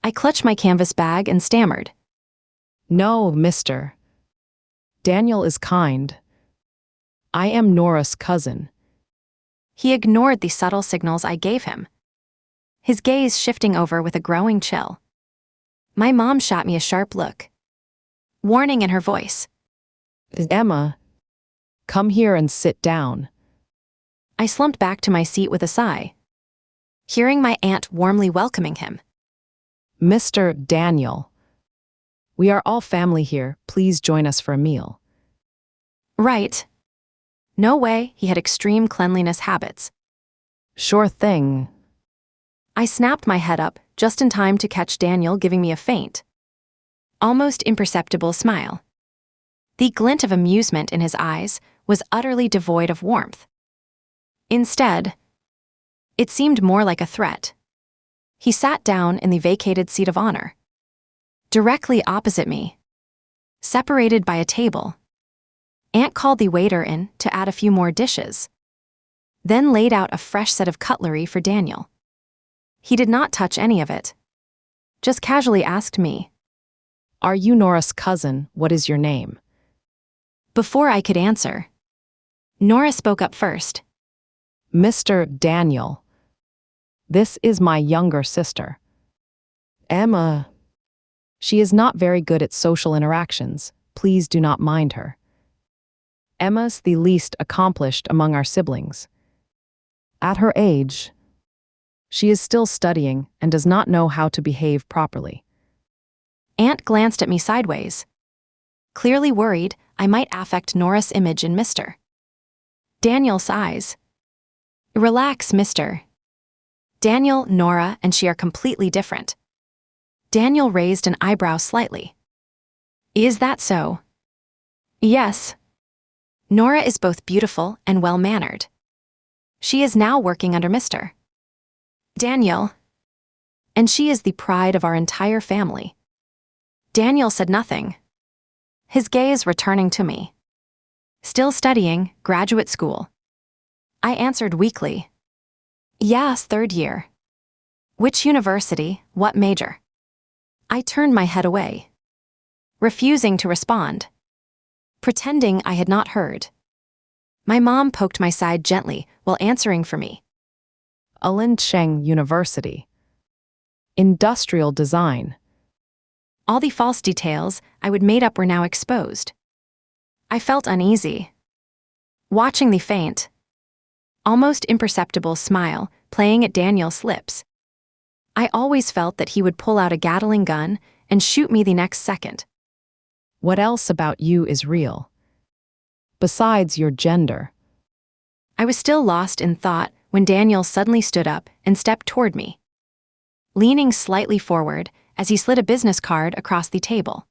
I clutched my canvas bag and stammered. No, mister. Daniel is kind. I am Nora's cousin. He ignored the subtle signals I gave him, his gaze shifting over with a growing chill. My mom shot me a sharp look, warning in her voice. Emma, come here and sit down. I slumped back to my seat with a sigh, hearing my aunt warmly welcoming him. Mr. Daniel. We are all family here. Please join us for a meal. Right. No way he had extreme cleanliness habits. Sure thing. I snapped my head up just in time to catch Daniel giving me a faint, almost imperceptible smile. The glint of amusement in his eyes was utterly devoid of warmth. Instead, it seemed more like a threat. He sat down in the vacated seat of honor, directly opposite me, separated by a table. Aunt called the waiter in to add a few more dishes, then laid out a fresh set of cutlery for Daniel. He did not touch any of it, just casually asked me, Are you Nora's cousin? What is your name? Before I could answer, Nora spoke up first. Mr. Daniel. This is my younger sister. Emma. She is not very good at social interactions. Please do not mind her. Emma's the least accomplished among our siblings. At her age, she is still studying and does not know how to behave properly. Aunt glanced at me sideways, clearly worried I might affect Nora's image in Mr. Daniel's eyes. Relax, mister. Daniel, Nora, and she are completely different. Daniel raised an eyebrow slightly. Is that so? Yes. Nora is both beautiful and well-mannered. She is now working under Mr. Daniel, and she is the pride of our entire family. Daniel said nothing, his gaze returning to me. Still studying, graduate school. I answered weakly. Yes, 3rd year. Which university, what major? I turned my head away, refusing to respond, pretending I had not heard. My mom poked my side gently while answering for me. Alinshan University. Industrial design. All the false details I would made up were now exposed. I felt uneasy, watching the faint, almost imperceptible smile playing at Daniel's lips. I always felt that he would pull out a Gatling gun and shoot me the next second. What else about you is real? Besides your gender. I was still lost in thought when Daniel suddenly stood up and stepped toward me, leaning slightly forward as he slid a business card across the table.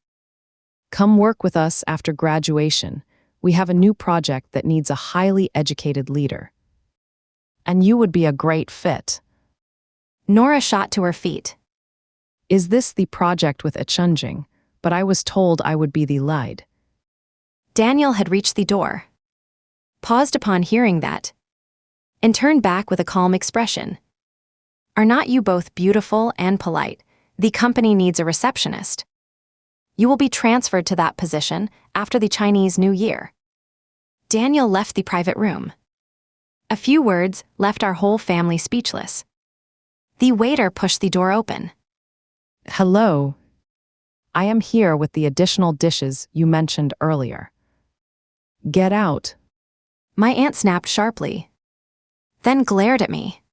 Come work with us after graduation. We have a new project that needs a highly educated leader. And you would be a great fit. Nora shot to her feet. Is this the project with Echunjing? But I was told I would be the lead. Daniel had reached the door, paused upon hearing that, and turned back with a calm expression. Are not you both beautiful and polite? The company needs a receptionist. You will be transferred to that position after the Chinese New Year. Daniel left the private room. A few words left our whole family speechless. The waiter pushed the door open. Hello. I am here with the additional dishes you mentioned earlier. Get out. My aunt snapped sharply, then glared at me.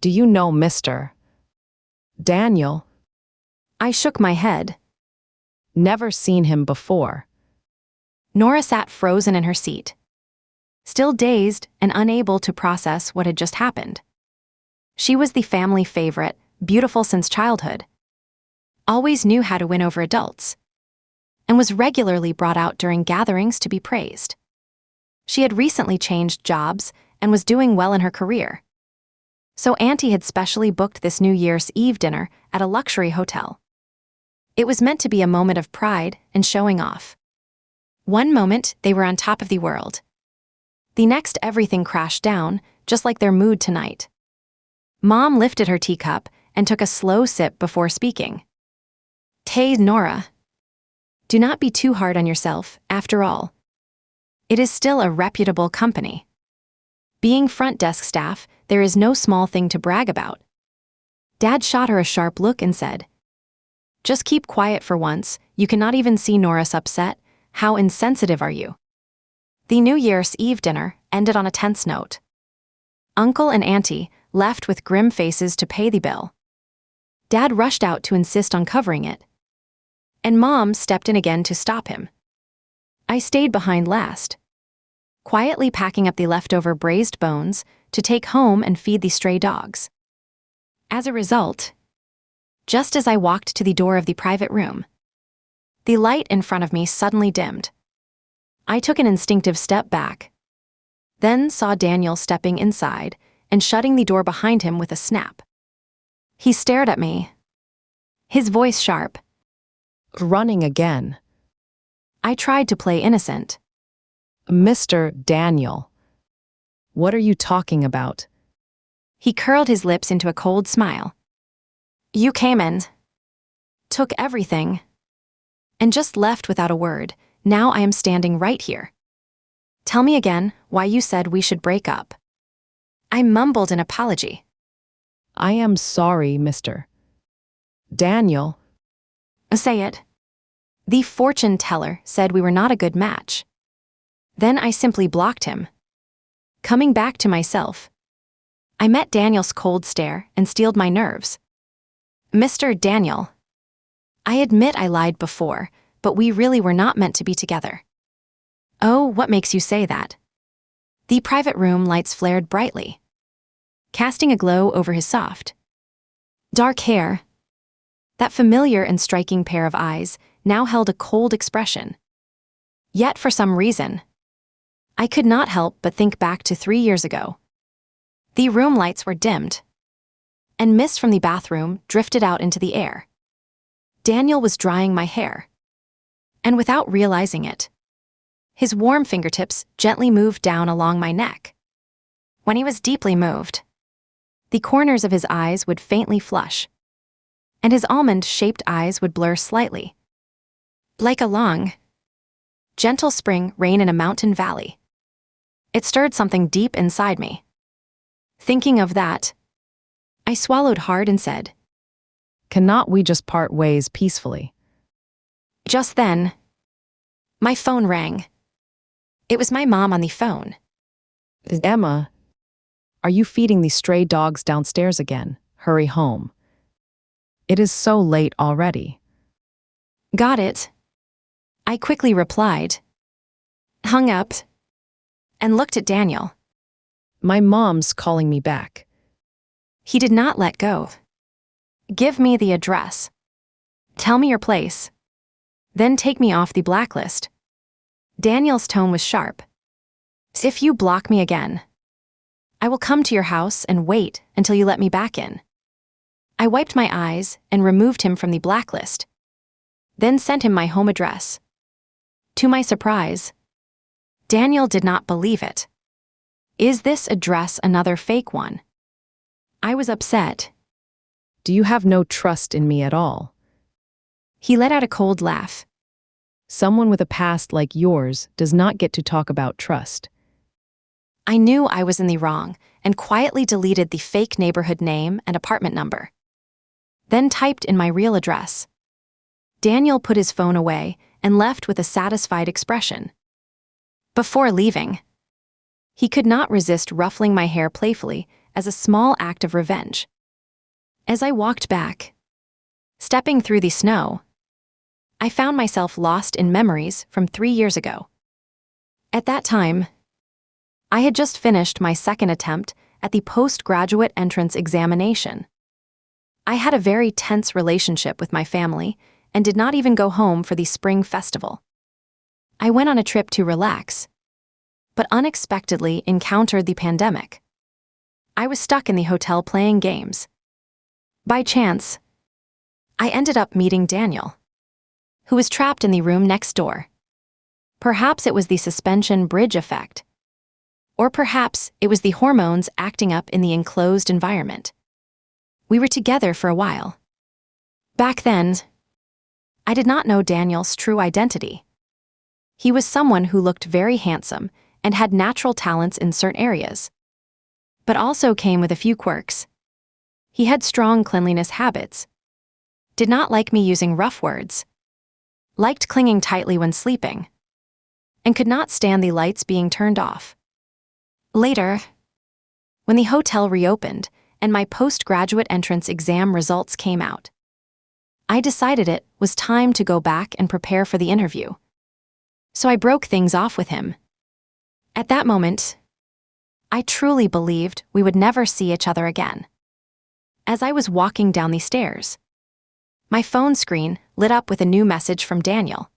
Do you know Mr. Daniel? I shook my head. Never seen him before. Nora sat frozen in her seat, still dazed and unable to process what had just happened. She was the family favorite, beautiful since childhood, always knew how to win over adults, and was regularly brought out during gatherings to be praised. She had recently changed jobs and was doing well in her career. So Auntie had specially booked this New Year's Eve dinner at a luxury hotel. It was meant to be a moment of pride and showing off. One moment, they were on top of the world. The next, everything crashed down, just like their mood tonight. Mom lifted her teacup and took a slow sip before speaking. "Hey, Nora. Do not be too hard on yourself, after all. It is still a reputable company. Being front desk staff, there is no small thing to brag about." Dad shot her a sharp look and said, "Just keep quiet for once, you cannot even see Norris upset. How insensitive are you?" The New Year's Eve dinner ended on a tense note. Uncle and Auntie left with grim faces to pay the bill. Dad rushed out to insist on covering it, and Mom stepped in again to stop him. I stayed behind last, quietly packing up the leftover braised bones to take home and feed the stray dogs. As a result, just as I walked to the door of the private room, the light in front of me suddenly dimmed. I took an instinctive step back, then saw Daniel stepping inside and shutting the door behind him with a snap. He stared at me, his voice sharp. Running again. I tried to play innocent. Mr. Daniel. What are you talking about? He curled his lips into a cold smile. "You came in, took everything, and just left without a word. Now I am standing right here. Tell me again why you said we should break up." I mumbled an apology. I am sorry, Mr. Daniel. "Say it." The fortune teller said we were not a good match. Then I simply blocked him. Coming back to myself, I met Daniel's cold stare and steeled my nerves. "Mr. Daniel, I admit I lied before, but we really were not meant to be together." "Oh, what makes you say that?" The private room lights flared brightly, casting a glow over his soft, dark hair. That familiar and striking pair of eyes now held a cold expression. Yet for some reason, I could not help but think back to 3 years ago. The room lights were dimmed, and mist from the bathroom drifted out into the air. Daniel was drying my hair, and without realizing it, his warm fingertips gently moved down along my neck. When he was deeply moved, the corners of his eyes would faintly flush, and his almond-shaped eyes would blur slightly, like a long, gentle spring rain in a mountain valley. It stirred something deep inside me. Thinking of that, I swallowed hard and said, Cannot we just part ways peacefully? Just then, my phone rang. It was my mom on the phone. Emma, are you feeding the stray dogs downstairs again? Hurry home. It is so late already. Got it. I quickly replied, hung up, and looked at Daniel. My mom's calling me back. He did not let go. Give me the address. Tell me your place. Then take me off the blacklist. Daniel's tone was sharp. If you block me again, I will come to your house and wait until you let me back in. I wiped my eyes and removed him from the blacklist, then sent him my home address. To my surprise, Daniel did not believe it. Is this address another fake one? I was upset. Do you have no trust in me at all? He let out a cold laugh. Someone with a past like yours does not get to talk about trust. I knew I was in the wrong and quietly deleted the fake neighborhood name and apartment number. Then typed in my real address. Daniel put his phone away and left with a satisfied expression. Before leaving, he could not resist ruffling my hair playfully as a small act of revenge. As I walked back, stepping through the snow, I found myself lost in memories from 3 years ago. At that time, I had just finished my second attempt at the postgraduate entrance examination. I had a very tense relationship with my family and did not even go home for the spring festival. I went on a trip to relax, but unexpectedly encountered the pandemic. I was stuck in the hotel playing games. By chance, I ended up meeting Daniel, who was trapped in the room next door. Perhaps it was the suspension bridge effect, or perhaps it was the hormones acting up in the enclosed environment. We were together for a while. Back then, I did not know Daniel's true identity. He was someone who looked very handsome and had natural talents in certain areas, but also came with a few quirks. He had strong cleanliness habits, did not like me using rough words, liked clinging tightly when sleeping, and could not stand the lights being turned off. Later, when the hotel reopened and my postgraduate entrance exam results came out, I decided it was time to go back and prepare for the interview. So I broke things off with him. At that moment, I truly believed we would never see each other again. As I was walking down the stairs, my phone screen lit up with a new message from Daniel.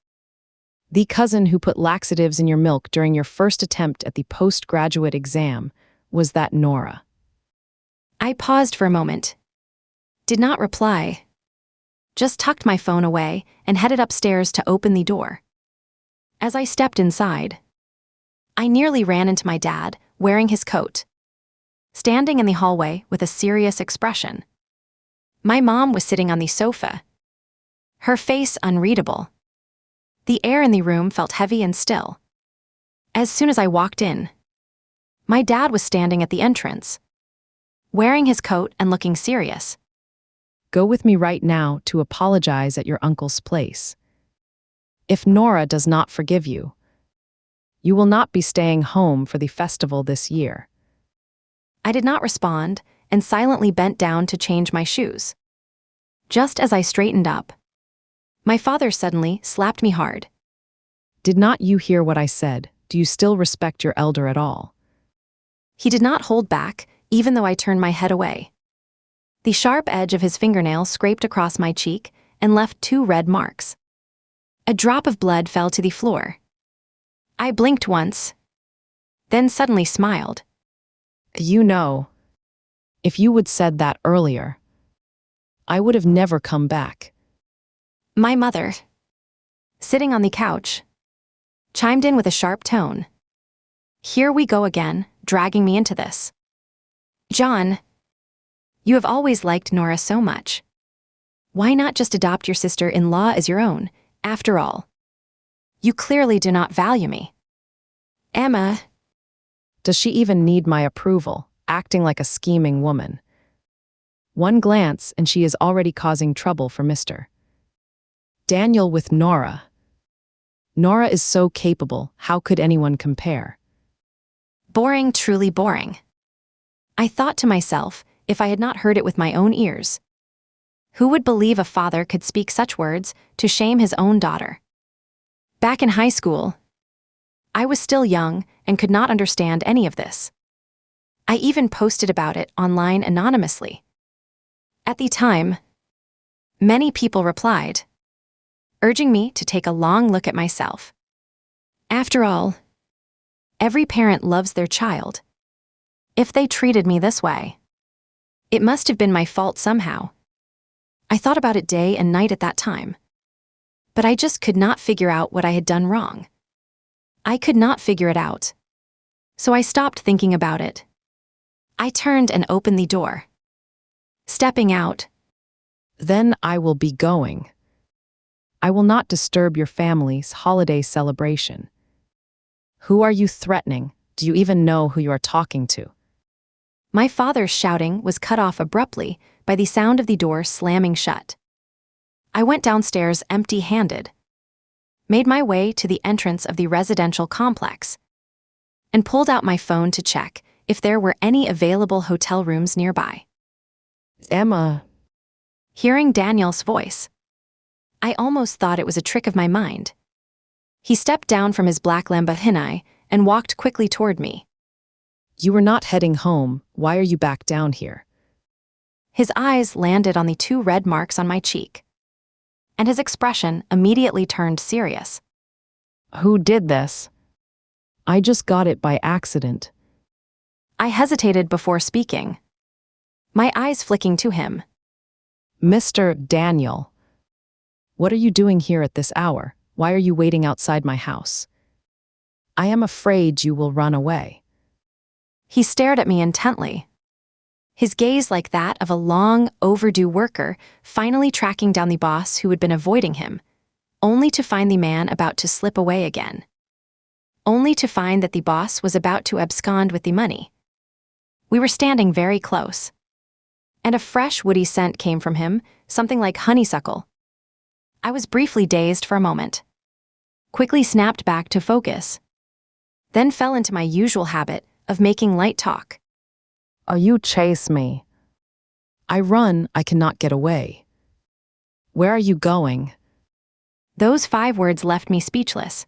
The cousin who put laxatives in your milk during your first attempt at the postgraduate exam, was that Nora? I paused for a moment, did not reply, just tucked my phone away and headed upstairs to open the door. As I stepped inside, I nearly ran into my dad, wearing his coat, standing in the hallway with a serious expression. My mom was sitting on the sofa, her face unreadable. The air in the room felt heavy and still. As soon as I walked in, my dad was standing at the entrance, wearing his coat and looking serious. Go with me right now to apologize at your uncle's place. If Nora does not forgive you, you will not be staying home for the festival this year. I did not respond and silently bent down to change my shoes. Just as I straightened up, my father suddenly slapped me hard. Did not you hear what I said? Do you still respect your elder at all? He did not hold back, even though I turned my head away. The sharp edge of his fingernail scraped across my cheek and left 2 red marks. A drop of blood fell to the floor. I blinked once, then suddenly smiled. You know, if you would said that earlier, I would have never come back. My mother, sitting on the couch, chimed in with a sharp tone. Here we go again, dragging me into this. John, you have always liked Nora so much. Why not just adopt your sister-in-law as your own, after all? You clearly do not value me. Emma. Does she even need my approval, acting like a scheming woman? One glance and she is already causing trouble for Mr. Daniel with Nora. Nora is so capable, how could anyone compare? Boring, truly boring. I thought to myself, if I had not heard it with my own ears. Who would believe a father could speak such words to shame his own daughter? Back in high school, I was still young and could not understand any of this. I even posted about it online anonymously. At the time, many people replied, urging me to take a long look at myself. After all, every parent loves their child. If they treated me this way, it must have been my fault somehow. I thought about it day and night at that time. But I just could not figure out what I had done wrong. I could not figure it out. So I stopped thinking about it. I turned and opened the door. Stepping out. Then I will be going. I will not disturb your family's holiday celebration. Who are you threatening? Do you even know who you are talking to? My father's shouting was cut off abruptly by the sound of the door slamming shut. I went downstairs empty-handed, made my way to the entrance of the residential complex, and pulled out my phone to check if there were any available hotel rooms nearby. Emma. Hearing Daniel's voice, I almost thought it was a trick of my mind. He stepped down from his black Lamborghini and walked quickly toward me. You were not heading home, why are you back down here? His eyes landed on the 2 red marks on my cheek, and his expression immediately turned serious. Who did this? I just got it by accident. I hesitated before speaking, my eyes flicking to him. Mr. Daniel. What are you doing here at this hour? Why are you waiting outside my house? I am afraid you will run away. He stared at me intently, his gaze like that of a long, overdue worker finally tracking down the boss who had been avoiding him, only to find the man about to slip away again. Only to find that the boss was about to abscond with the money. We were standing very close, and a fresh woody scent came from him, something like honeysuckle. I was briefly dazed for a moment, quickly snapped back to focus, then fell into my usual habit of making light talk. Oh, you chase me. I run, I cannot get away. Where are you going? Those 5 words left me speechless.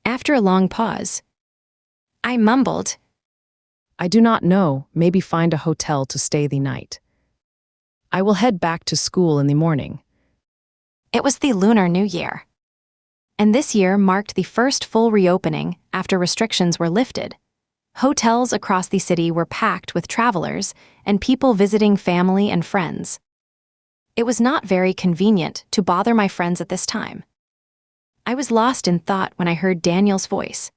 After a long pause, I mumbled, I do not know, maybe find a hotel to stay the night. I will head back to school in the morning. It was the Lunar New Year, and this year marked the first full reopening after restrictions were lifted. Hotels across the city were packed with travelers and people visiting family and friends. It was not very convenient to bother my friends at this time. I was lost in thought when I heard Daniel's voice.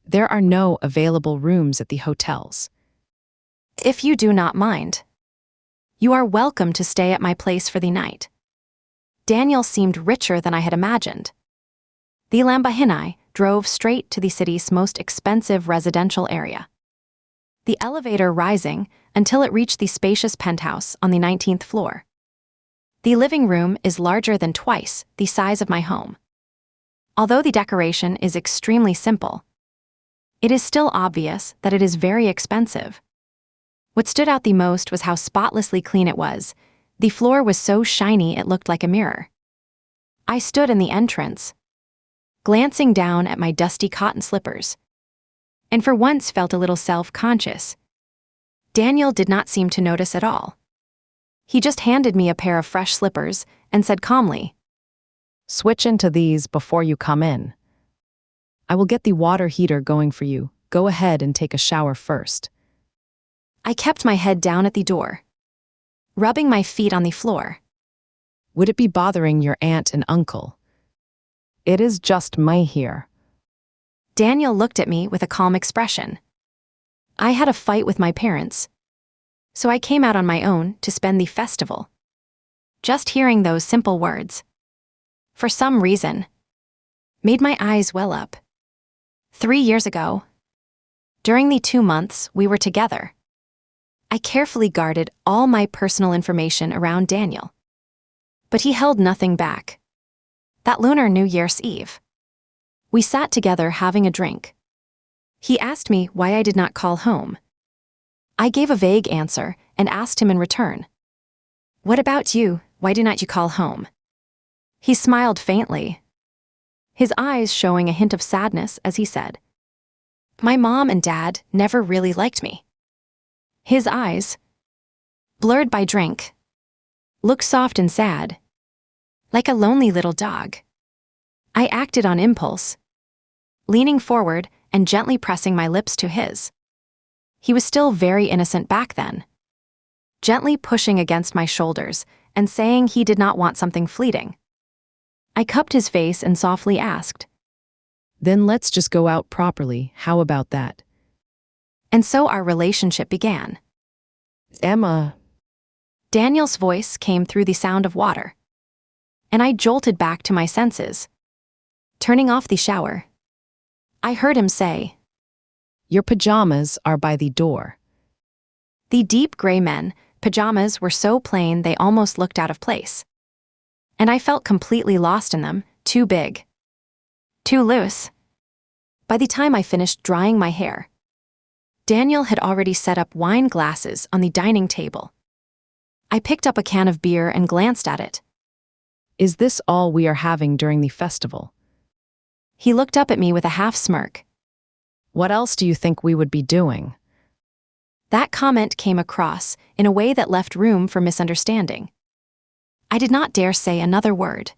There are no available rooms at the hotels. If you do not mind, you are welcome to stay at my place for the night. Daniel seemed richer than I had imagined. The Lamborghini drove straight to the city's most expensive residential area. The elevator rising until it reached the spacious penthouse on the 19th floor. The living room is larger than twice the size of my home. Although the decoration is extremely simple, it is still obvious that it is very expensive. What stood out the most was how spotlessly clean it was. The floor was so shiny it looked like a mirror. I stood in the entrance, glancing down at my dusty cotton slippers, and for once felt a little self-conscious. Daniel did not seem to notice at all. He just handed me a pair of fresh slippers and said calmly, Switch into these before you come in. I will get the water heater going for you. Go ahead and take a shower first. I kept my head down at the door, rubbing my feet on the floor. Would it be bothering your aunt and uncle? It is just me here. Daniel looked at me with a calm expression. I had a fight with my parents, so I came out on my own to spend the festival. Just hearing those simple words, for some reason, made my eyes well up. 3 years ago, during the 2 months we were together, I carefully guarded all my personal information around Daniel. But he held nothing back. That Lunar New Year's Eve, we sat together having a drink. He asked me why I did not call home. I gave a vague answer and asked him in return, What about you? Why do not you call home? He smiled faintly, his eyes showing a hint of sadness as he said, My mom and dad never really liked me. His eyes, blurred by drink, looked soft and sad, like a lonely little dog. I acted on impulse, leaning forward and gently pressing my lips to his. He was still very innocent back then, gently pushing against my shoulders and saying he did not want something fleeting. I cupped his face and softly asked, Then let's just go out properly, how about that? And so our relationship began. Emma. Daniel's voice came through the sound of water, and I jolted back to my senses. Turning off the shower, I heard him say, Your pajamas are by the door. The deep gray men pajamas were so plain they almost looked out of place. And I felt completely lost in them, too big, too loose. By the time I finished drying my hair, Daniel had already set up wine glasses on the dining table. I picked up a can of beer and glanced at it. Is this all we are having during the festival? He looked up at me with a half smirk. What else do you think we would be doing? That comment came across in a way that left room for misunderstanding. I did not dare say another word,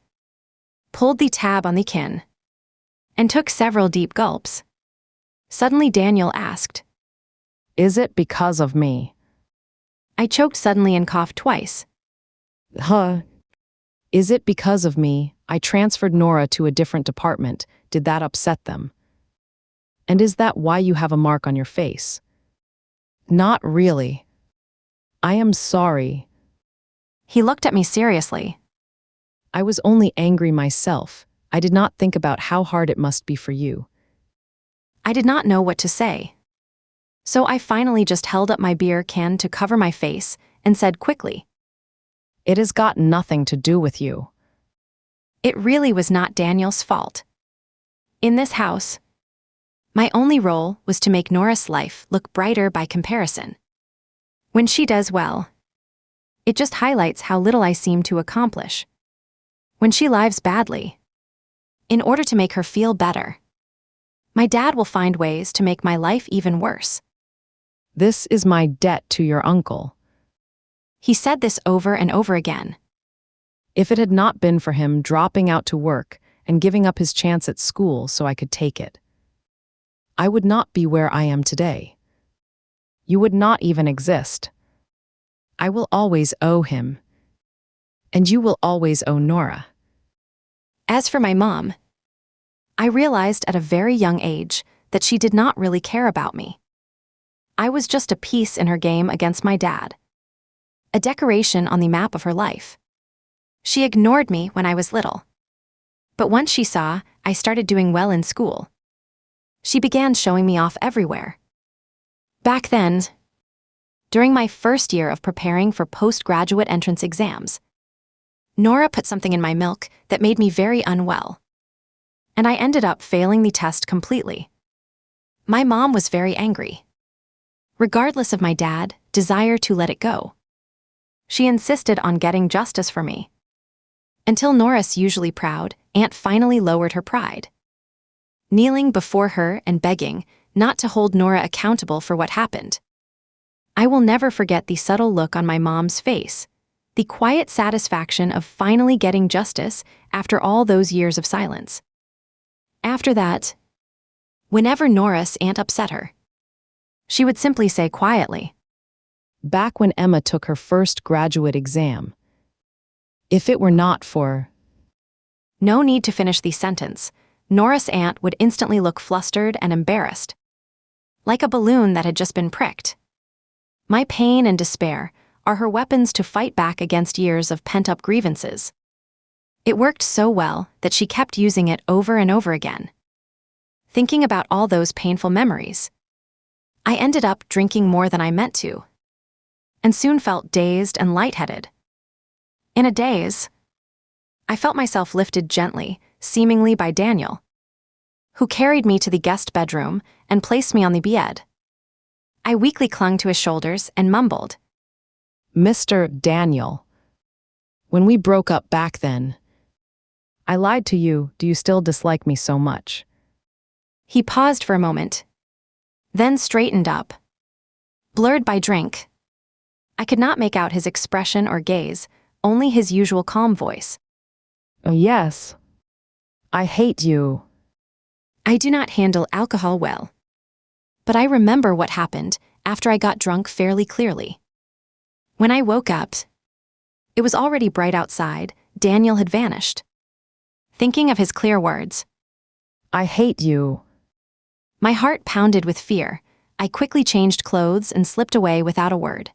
pulled the tab on the can, and took several deep gulps. Suddenly Daniel asked, Is it because of me? I choked suddenly and coughed twice. Is it because of me? I transferred Nora to a different department. Did that upset them? And is that why you have a mark on your face? Not really. I am sorry. He looked at me seriously. I was only angry myself. I did not think about how hard it must be for you. I did not know what to say. So I finally just held up my beer can to cover my face and said quickly, It has got nothing to do with you. it really was not Daniel's fault. In this house, my only role was to make Nora's life look brighter by comparison. When she does well, it just highlights how little I seem to accomplish. When she lives badly, in order to make her feel better, my dad will find ways to make my life even worse. This is my debt to your uncle. He said this over and over again. If it had not been for him dropping out to work and giving up his chance at school so I could take it, I would not be where I am today. You would not even exist. I will always owe him. And you will always owe Nora. As for my mom, I realized at a very young age that she did not really care about me. I was just a piece in her game against my dad, a decoration on the map of her life. She ignored me when I was little. But once she saw I started doing well in school, she began showing me off everywhere. Back then, during my first year of preparing for postgraduate entrance exams, Nora put something in my milk that made me very unwell, and I ended up failing the test completely. My mom was very angry. Regardless of my dad's desire to let it go, she insisted on getting justice for me. Until Nora's usually proud aunt finally lowered her pride, kneeling before her and begging not to hold Nora accountable for what happened. I will never forget the subtle look on my mom's face, the quiet satisfaction of finally getting justice after all those years of silence. After that, whenever Nora's aunt upset her, she would simply say quietly, Back when Emma took her first graduate exam, if it were not for... No need to finish the sentence. Nora's aunt would instantly look flustered and embarrassed, like a balloon that had just been pricked. My pain and despair are her weapons to fight back against years of pent-up grievances. It worked so well that she kept using it over and over again. Thinking about all those painful memories, I ended up drinking more than I meant to, and soon felt dazed and lightheaded. In a daze, I felt myself lifted gently, seemingly by Daniel, who carried me to the guest bedroom and placed me on the bed. I weakly clung to his shoulders and mumbled, Mr. Daniel. When we broke up back then, I lied to you. Do you still dislike me so much? He paused for a moment, then straightened up. Blurred by drink, I could not make out his expression or gaze, only his usual calm voice. Oh, yes. I hate you. I do not handle alcohol well, but I remember what happened after I got drunk fairly clearly. When I woke up, it was already bright outside. Daniel had vanished. Thinking of his clear words, I hate you. my heart pounded with fear. I quickly changed clothes and slipped away without a word.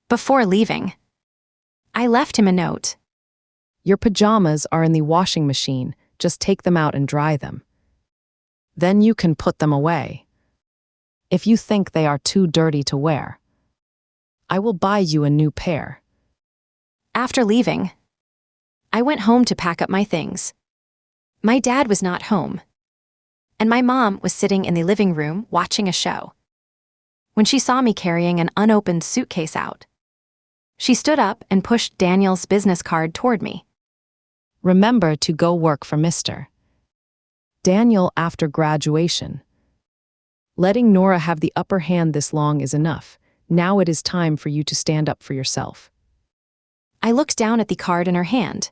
Before leaving, I left him a note. Your pajamas are in the washing machine. Just take them out and dry them. Then you can put them away. If you think they are too dirty to wear, I will buy you a new pair. After leaving, I went home to pack up my things. My dad was not home, and my mom was sitting in the living room watching a show. When she saw me carrying an unopened suitcase out, she stood up and pushed Daniel's business card toward me. Remember to go work for Mr. Daniel after graduation. Letting Nora have the upper hand this long is enough. Now it is time for you to stand up for yourself. I looked down at the card in her hand,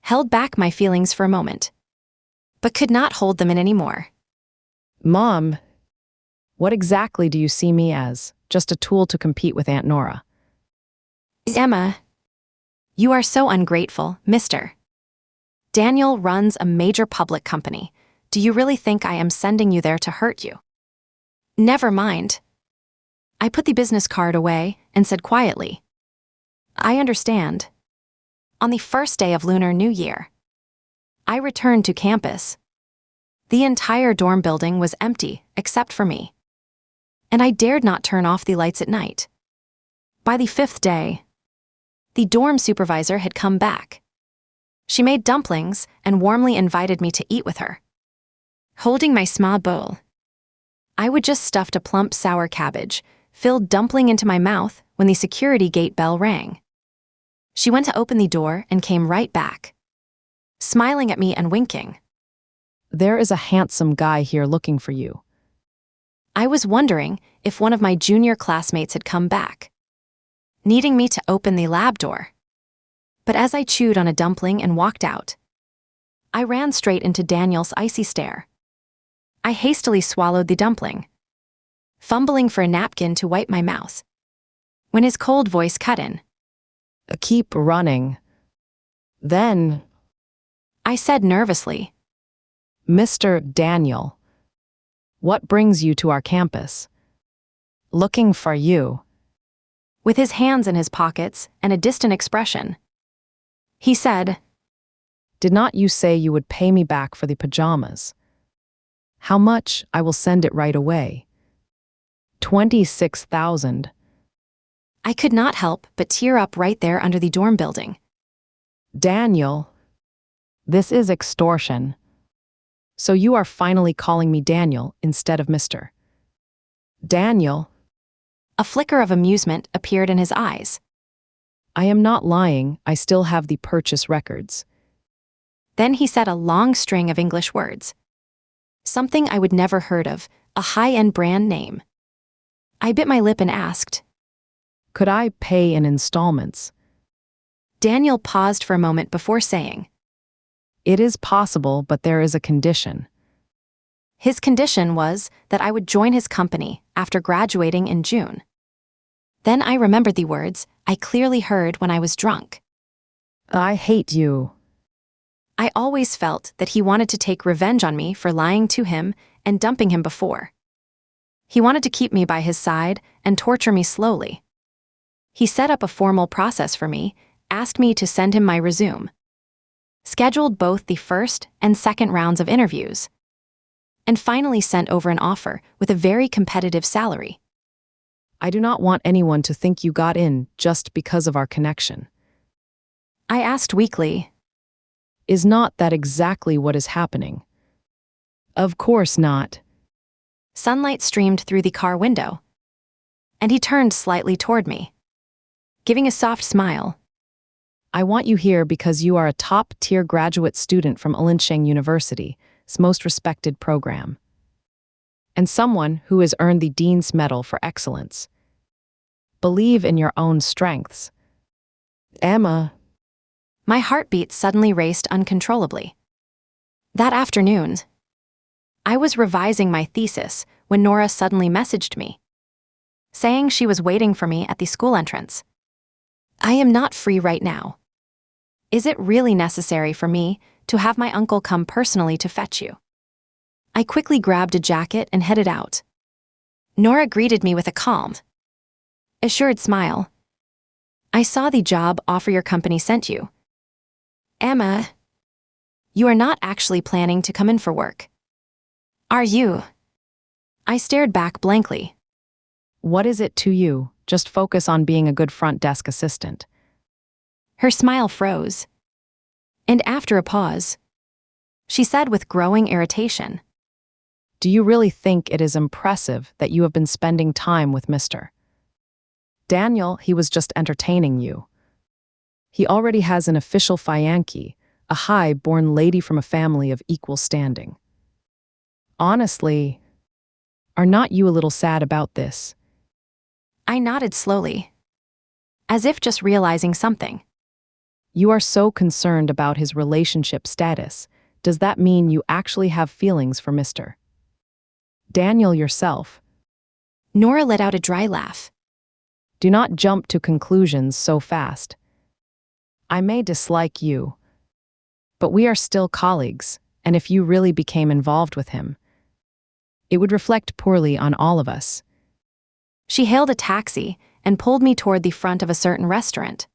held back my feelings for a moment, but could not hold them in anymore. Mom, what exactly do you see me as? Just a tool to compete with Aunt Nora? Emma, you are so ungrateful, Mr. Daniel runs a major public company. Do you really think I am sending you there to hurt you? Never mind. I put the business card away and said quietly, I understand. On the first day of Lunar New Year, I returned to campus. The entire dorm building was empty except for me. And I dared not turn off the lights at night. By the fifth day, the dorm supervisor had come back. She made dumplings and warmly invited me to eat with her. Holding my small bowl, I would just stuffed a plump sour cabbage, filled dumpling into my mouth when the security gate bell rang. She went to open the door and came right back, smiling at me and winking. There is a handsome guy here looking for you. I was wondering if one of my junior classmates had come back, needing me to open the lab door. But as I chewed on a dumpling and walked out, I ran straight into Daniel's icy stare. I hastily swallowed the dumpling, fumbling for a napkin to wipe my mouth, when his cold voice cut in. Keep running. Then, I said nervously, Mr. Daniel, what brings you to our campus? Looking for you. with his hands in his pockets and a distant expression. He said, Did not you say you would pay me back for the pajamas? How much? I will send it right away. 26,000. I could not help but tear up right there under the dorm building. Daniel, this is extortion. So you are finally calling me Daniel instead of Mr. Daniel, A flicker of amusement appeared in his eyes. I am not lying, I still have the purchase records. Then he said a long string of English words. Something I would never heard of, a high-end brand name. I bit my lip and asked. Could I pay in installments? Daniel paused for a moment before saying. It is possible, but there is a condition. His condition was that I would join his company after graduating in June. Then I remembered the words I clearly heard when I was drunk. I hate you. I always felt that he wanted to take revenge on me for lying to him and dumping him before. He wanted to keep me by his side and torture me slowly. He set up a formal process for me, asked me to send him my resume, scheduled both the first and second rounds of interviews, and finally sent over an offer with a very competitive salary. I do not want anyone to think you got in just because of our connection. I asked weakly, Is not that exactly what is happening? Of course not. Sunlight streamed through the car window, and he turned slightly toward me, giving a soft smile. I want you here because you are a top-tier graduate student from Linseng University's most respected program, and someone who has earned the Dean's Medal for Excellence. Believe in your own strengths. Emma. My heartbeat suddenly raced uncontrollably. That afternoon, I was revising my thesis when Nora suddenly messaged me, saying she was waiting for me at the school entrance. I am not free right now. Is it really necessary for me to have my uncle come personally to fetch you? I quickly grabbed a jacket and headed out. Nora greeted me with a calm, assured smile. I saw the job offer your company sent you. Emma, you are not actually planning to come in for work, are you? I stared back blankly. What is it to you? Just focus on being a good front desk assistant. Her smile froze. And after a pause, she said with growing irritation, Do you really think it is impressive that you have been spending time with Mr. Daniel? He was just entertaining you. He already has an official fiancée, a high-born lady from a family of equal standing. Honestly, are not you a little sad about this? I nodded slowly, as if just realizing something. You are so concerned about his relationship status. Does that mean you actually have feelings for Mr. Daniel yourself? Nora let out a dry laugh. Do not jump to conclusions so fast. I may dislike you, but we are still colleagues, and if you really became involved with him, it would reflect poorly on all of us. She hailed a taxi and pulled me toward the front of a certain restaurant.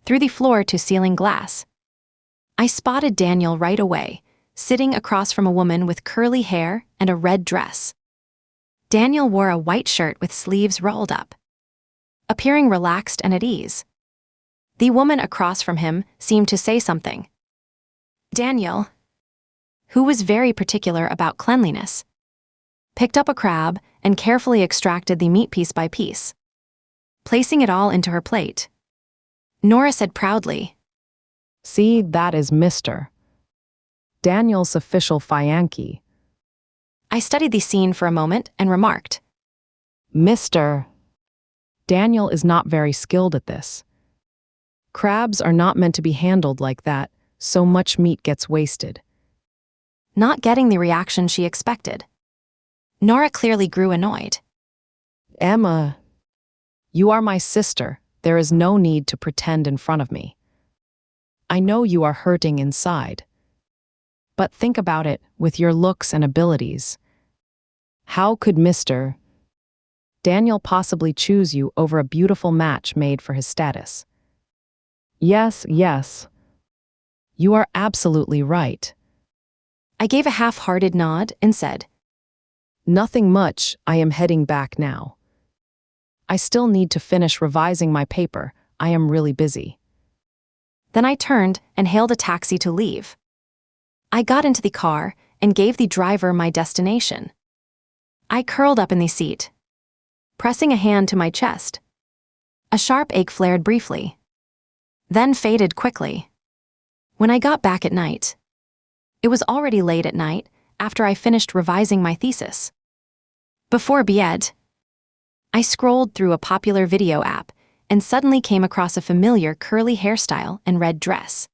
Through the floor-to-ceiling glass, I spotted Daniel right away, sitting across from a woman with curly hair and a red dress. Daniel wore a white shirt with sleeves rolled up, appearing relaxed and at ease. The woman across from him seemed to say something. Daniel, who was very particular about cleanliness, picked up a crab and carefully extracted the meat piece by piece, placing it all into her plate. Nora said proudly, See, that is Mr. Daniel's official Fyanky. I studied the scene for a moment and remarked, Mr. Daniel is not very skilled at this. Crabs are not meant to be handled like that, so much meat gets wasted. not getting the reaction she expected. Nora clearly grew annoyed. Emma, you are my sister. There is no need to pretend in front of me. I know you are hurting inside. But think about it with your looks and abilities. How could Mr. Daniel possibly choose you over a beautiful match made for his status? Yes, yes. You are absolutely right. I gave a half-hearted nod and said, Nothing much, I am heading back now. I still need to finish revising my paper. I am really busy. Then I turned and hailed a taxi to leave. I got into the car and gave the driver my destination. I curled up in the seat, pressing a hand to my chest. A sharp ache flared briefly, then faded quickly. When I got back at night, it was already late at night after I finished revising my thesis. Before bed, I scrolled through a popular video app and suddenly came across a familiar curly hairstyle and red dress.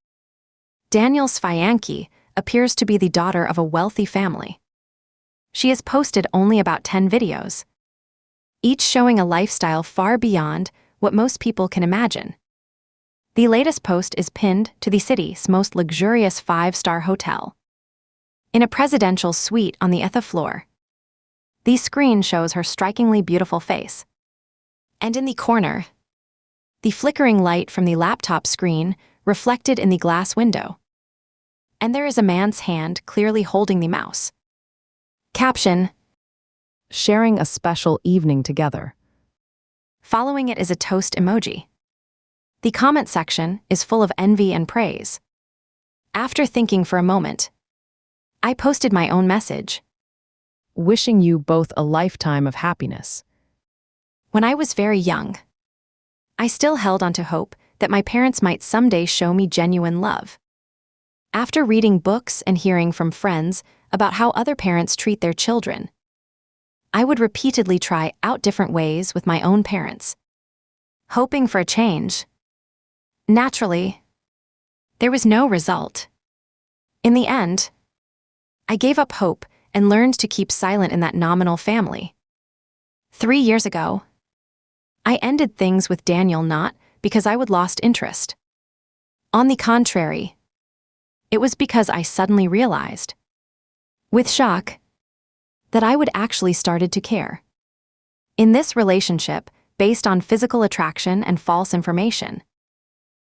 Daniel Svianki appears to be the daughter of a wealthy family. She has posted only about 10 videos, each showing a lifestyle far beyond what most people can imagine. The latest post is pinned to the city's most luxurious 5-star hotel, in a presidential suite on the 8th floor. The screen shows her strikingly beautiful face. And in the corner, the flickering light from the laptop screen reflected in the glass window. And there is a man's hand clearly holding the mouse. Caption: Sharing a special evening together. Following it is a toast emoji. The comment section is full of envy and praise. After thinking for a moment, I posted my own message. Wishing you both a lifetime of happiness. When I was very young, I still held on to hope that my parents might someday show me genuine love. After reading books and hearing from friends about how other parents treat their children, I would repeatedly try out different ways with my own parents, hoping for a change. Naturally, there was no result. In the end, I gave up hope and learned to keep silent in that nominal family. 3 years ago, I ended things with Daniel not because I would lost interest. On the contrary, it was because I suddenly realized, with shock, that I would actually started to care. In this relationship, based on physical attraction and false information,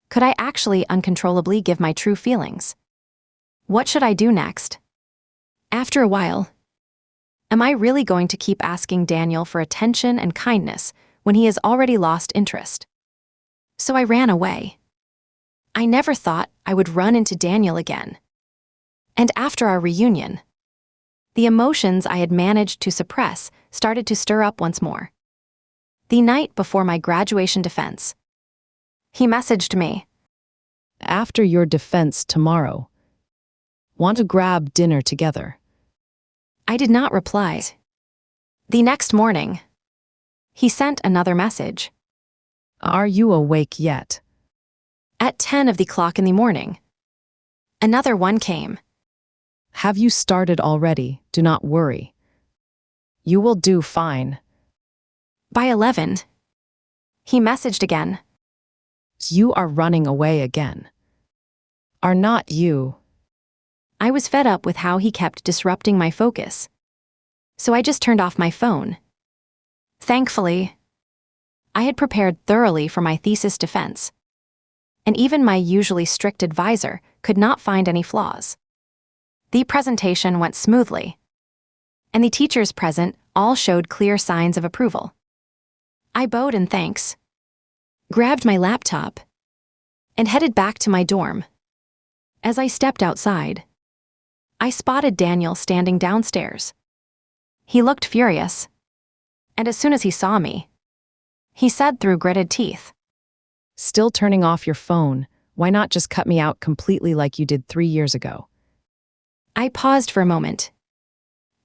could I actually uncontrollably give my true feelings? What should I do next? After a while, am I really going to keep asking Daniel for attention and kindness when he has already lost interest? So I ran away. I never thought I would run into Daniel again. And after our reunion, the emotions I had managed to suppress started to stir up once more. The night before my graduation defense, he messaged me. After your defense tomorrow, want to grab dinner together? I did not reply. The next morning, he sent another message. Are you awake yet? At 10 of the clock in the morning, another one came. Have you started already? Do not worry. You will do fine. By 11, he messaged again. You are running away again. Are not you? I was fed up with how he kept disrupting my focus, so I just turned off my phone. Thankfully, I had prepared thoroughly for my thesis defense, and even my usually strict advisor could not find any flaws. The presentation went smoothly, and the teachers present all showed clear signs of approval. I bowed in thanks, grabbed my laptop, and headed back to my dorm. As I stepped outside, I spotted Daniel standing downstairs. He looked furious, and as soon as he saw me, he said through gritted teeth, Still turning off your phone? Why not just cut me out completely like you did 3 years ago? I paused for a moment.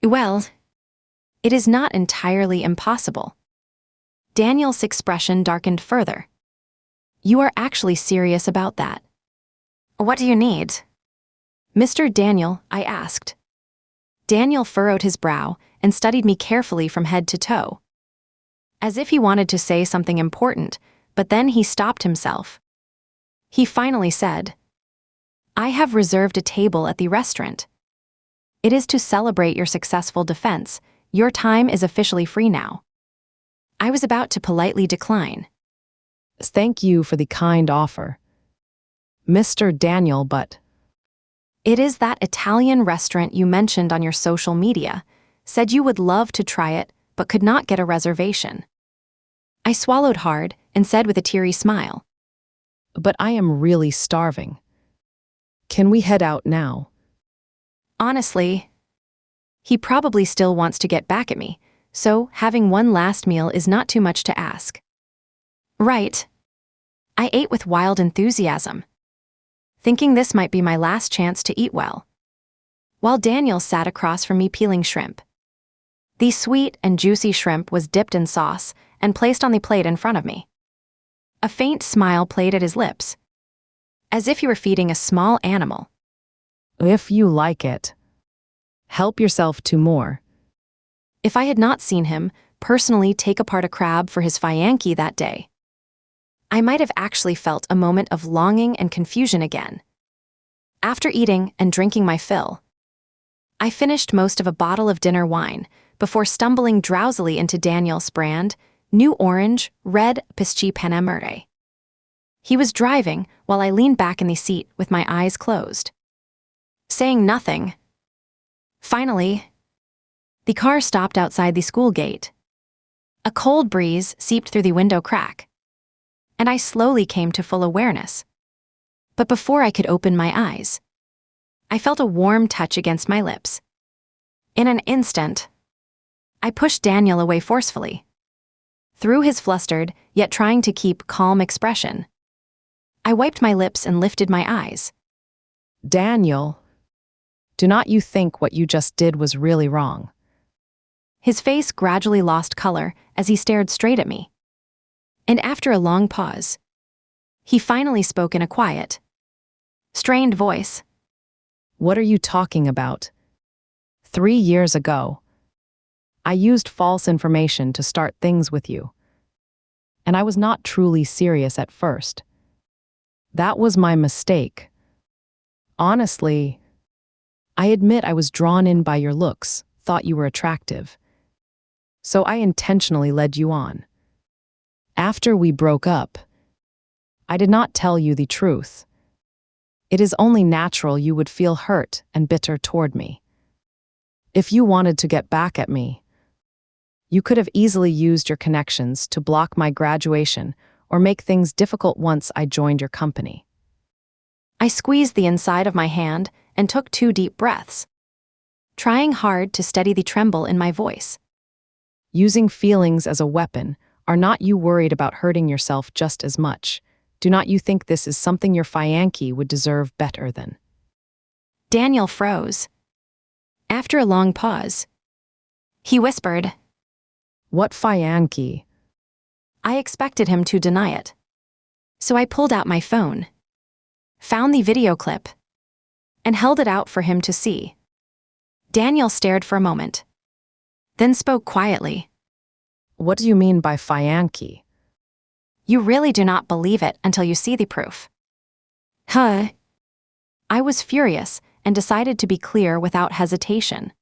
Well, it is not entirely impossible. Daniel's expression darkened further. You are actually serious about that? What do you need? Mr. Daniel, I asked. Daniel furrowed his brow and studied me carefully from head to toe, as if he wanted to say something important, but then he stopped himself. He finally said, I have reserved a table at the restaurant. It is to celebrate your successful defense. Your time is officially free now. I was about to politely decline. Thank you for the kind offer, Mr. Daniel, but It is that Italian restaurant you mentioned on your social media. Said you would love to try it, but could not get a reservation. I swallowed hard and said with a teary smile, I am really starving. Can we head out now? honestly, he probably still wants to get back at me, so having one last meal is not too much to ask. Right. I ate with wild enthusiasm, thinking this might be my last chance to eat well, while Daniel sat across from me peeling shrimp. The sweet and juicy shrimp was dipped in sauce and placed on the plate in front of me. A faint smile played at his lips, as if he were feeding a small animal. If you like it, help yourself to more. If I had not seen him personally take apart a crab for his Fianchi that day, I might have actually felt a moment of longing and confusion again. After eating and drinking my fill, I finished most of a bottle of dinner wine before stumbling drowsily into Daniel's brand, New Orange Red Pisci Panamere. He was driving while I leaned back in the seat with my eyes closed, saying nothing. Finally, the car stopped outside the school gate. A cold breeze seeped through the window crack, and I slowly came to full awareness. But before I could open my eyes, I felt a warm touch against my lips. In an instant, I pushed Daniel away forcefully. Through his flustered, yet trying to keep calm expression, I wiped my lips and lifted my eyes. Daniel, do not you think what you just did was really wrong? His face gradually lost color as he stared straight at me. And after a long pause, he finally spoke in a quiet, strained voice. What are you talking about? 3 years ago, I used false information to start things with you. And I was not truly serious at first. That was my mistake. Honestly, I admit I was drawn in by your looks, thought you were attractive. So I intentionally led you on. After we broke up, I did not tell you the truth. It is only natural you would feel hurt and bitter toward me. If you wanted to get back at me, you could have easily used your connections to block my graduation or make things difficult once I joined your company. I squeezed the inside of my hand and took 2 deep breaths, trying hard to steady the tremble in my voice. Using feelings as a weapon, are not you worried about hurting yourself just as much? Do not you think this is something your Fianchi would deserve better than? Daniel froze. After a long pause, he whispered, What Fianchi? I expected him to deny it. So I pulled out my phone, found the video clip, and held it out for him to see. Daniel stared for a moment, then spoke quietly. What do you mean by Fianchi? You really do not believe it until you see the proof. Huh? I was furious and decided to be clear without hesitation.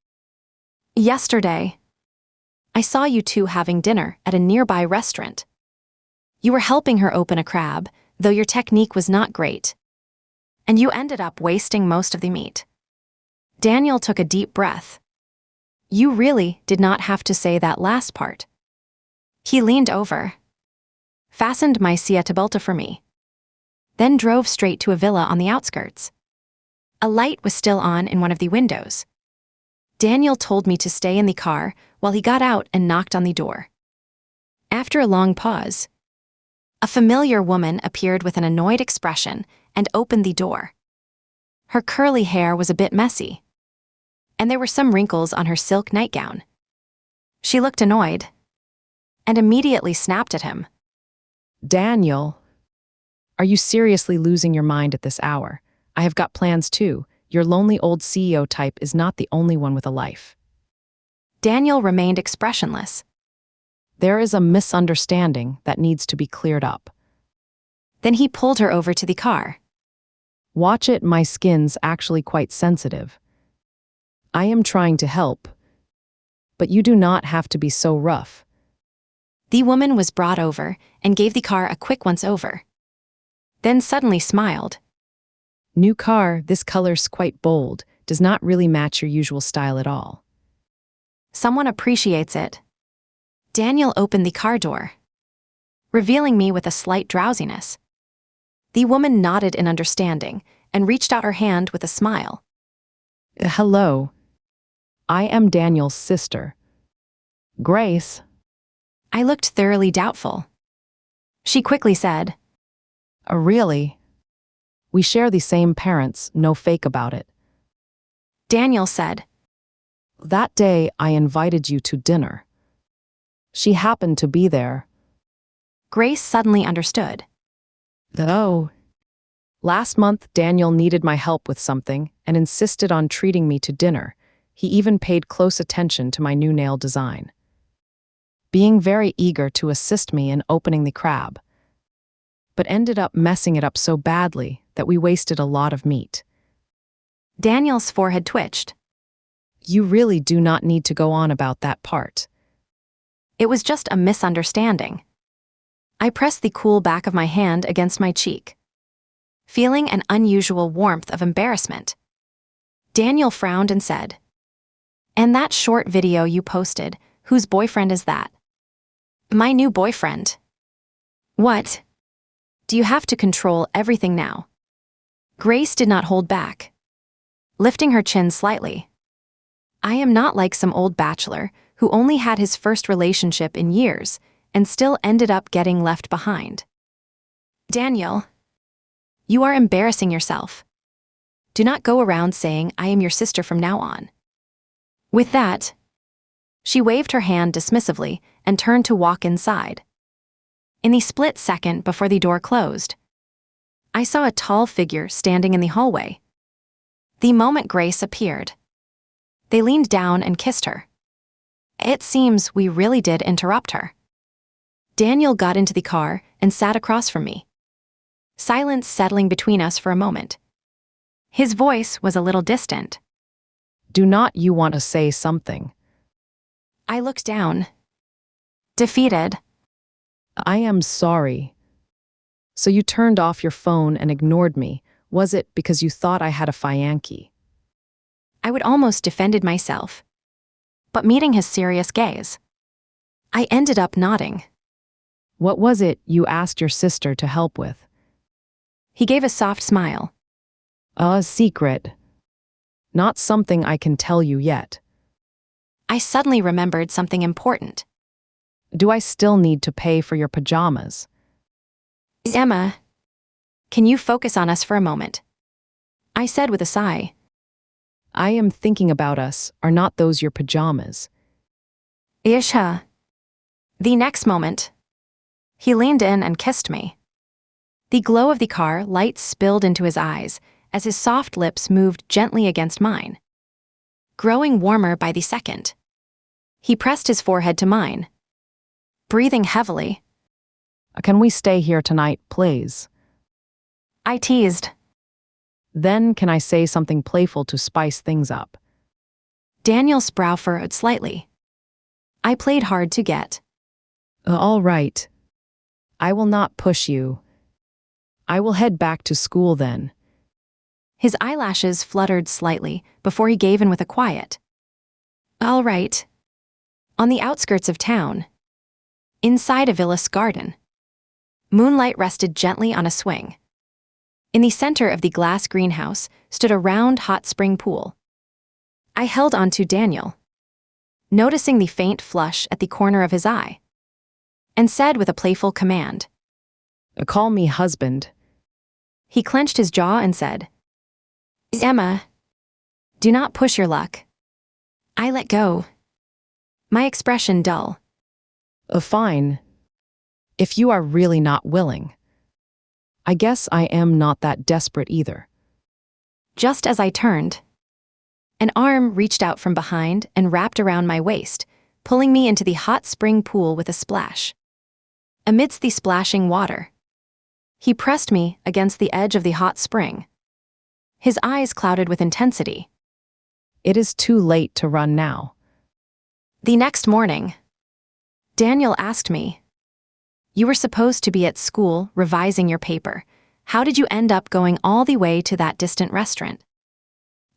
Yesterday, I saw you two having dinner at a nearby restaurant. You were helping her open a crab, though your technique was not great. And you ended up wasting most of the meat. Daniel took a deep breath. You really did not have to say that last part. He leaned over, fastened my Seatbelt for me, then drove straight to a villa on the outskirts. A light was still on in one of the windows. Daniel told me to stay in the car while he got out and knocked on the door. After a long pause, a familiar woman appeared with an annoyed expression and opened the door. Her curly hair was a bit messy, and there were some wrinkles on her silk nightgown. She looked annoyed and immediately snapped at him. Daniel, are you seriously losing your mind at this hour? I have got plans too. Your lonely old CEO type is not the only one with a life. Daniel remained expressionless. There is a misunderstanding that needs to be cleared up. Then he pulled her over to the car. Watch it, my skin's actually quite sensitive. I am trying to help, but you do not have to be so rough. The woman was brought over and gave the car a quick once-over. Then suddenly smiled. New car, this color's quite bold, does not really match your usual style at all. Someone appreciates it. Daniel opened the car door, revealing me with a slight drowsiness. The woman nodded in understanding and reached out her hand with a smile. Hello. I am Daniel's sister. Grace. I looked thoroughly doubtful. She quickly said, Really? We share the same parents, no fake about it. Daniel said, That day I invited you to dinner. She happened to be there. Grace suddenly understood. Oh. Last month, Daniel needed my help with something and insisted on treating me to dinner. He even paid close attention to my new nail design, being very eager to assist me in opening the crab, but ended up messing it up so badly that we wasted a lot of meat. Daniel's forehead twitched. You really do not need to go on about that part. It was just a misunderstanding. I pressed the cool back of my hand against my cheek, feeling an unusual warmth of embarrassment. Daniel frowned and said, And that short video you posted, whose boyfriend is that? My new boyfriend. What? Do you have to control everything now? Grace did not hold back, lifting her chin slightly. I am not like some old bachelor who only had his first relationship in years and still ended up getting left behind. Daniel, you are embarrassing yourself. Do not go around saying I am your sister from now on. With that, she waved her hand dismissively and turned to walk inside. In the split second before the door closed, I saw a tall figure standing in the hallway. The moment Grace appeared, they leaned down and kissed her. It seems we really did interrupt her. Daniel got into the car and sat across from me, silence settling between us for a moment. His voice was a little distant. Do not you want to say something? I looked down, defeated. I am sorry. So you turned off your phone and ignored me. Was it because you thought I had a Fianchi? I would almost defended myself, but meeting his serious gaze, I ended up nodding. What was it you asked your sister to help with? He gave a soft smile. A secret. Not something I can tell you yet. I suddenly remembered something important. Do I still need to pay for your pajamas? Emma, can you focus on us for a moment? I said with a sigh. I am thinking about us. Are not those your pajamas? Isha. The next moment, he leaned in and kissed me. The glow of the car light spilled into his eyes as his soft lips moved gently against mine, growing warmer by the second. He pressed his forehead to mine, breathing heavily. Can we stay here tonight, please? I teased. Then can I say something playful to spice things up? Daniel's brow furrowed slightly. I played hard to get. All right. I will not push you. I will head back to school then. His eyelashes fluttered slightly before he gave in with a quiet. All right. On the outskirts of town, inside a Villas garden, moonlight rested gently on a swing. In the center of the glass greenhouse stood a round hot spring pool. I held onto Daniel, noticing the faint flush at the corner of his eye, and said with a playful command. Call me husband. He clenched his jaw and said, Emma, do not push your luck. I let go. My expression dull. Fine. If you are really not willing. I guess I am not that desperate either. Just as I turned, an arm reached out from behind and wrapped around my waist, pulling me into the hot spring pool with a splash. Amidst the splashing water, he pressed me against the edge of the hot spring. His eyes clouded with intensity. It is too late to run now. The next morning, Daniel asked me, You were supposed to be at school revising your paper. How did you end up going all the way to that distant restaurant?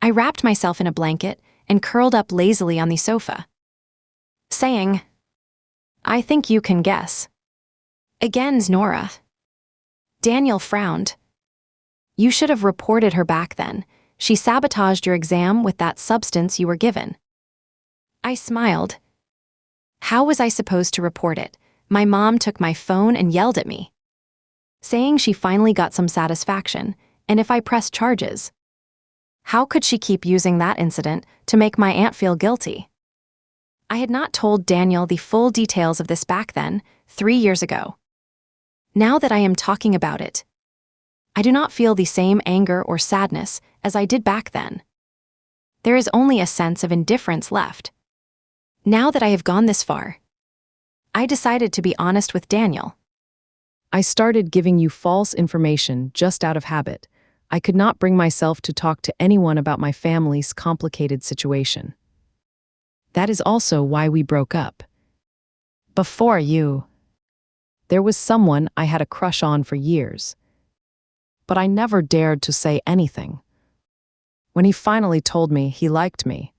I wrapped myself in a blanket and curled up lazily on the sofa, saying, I think you can guess. Again, Nora. Daniel frowned. You should have reported her back then. She sabotaged your exam with that substance you were given. I smiled. How was I supposed to report it? My mom took my phone and yelled at me, saying she finally got some satisfaction, and if I pressed charges. How could she keep using that incident to make my aunt feel guilty? I had not told Daniel the full details of this back then, 3 years ago. Now that I am talking about it, I do not feel the same anger or sadness as I did back then. There is only a sense of indifference left. Now that I have gone this far, I decided to be honest with Daniel. I started giving you false information just out of habit. I could not bring myself to talk to anyone about my family's complicated situation. That is also why we broke up. Before you, there was someone I had a crush on for years, but I never dared to say anything. When he finally told me he liked me,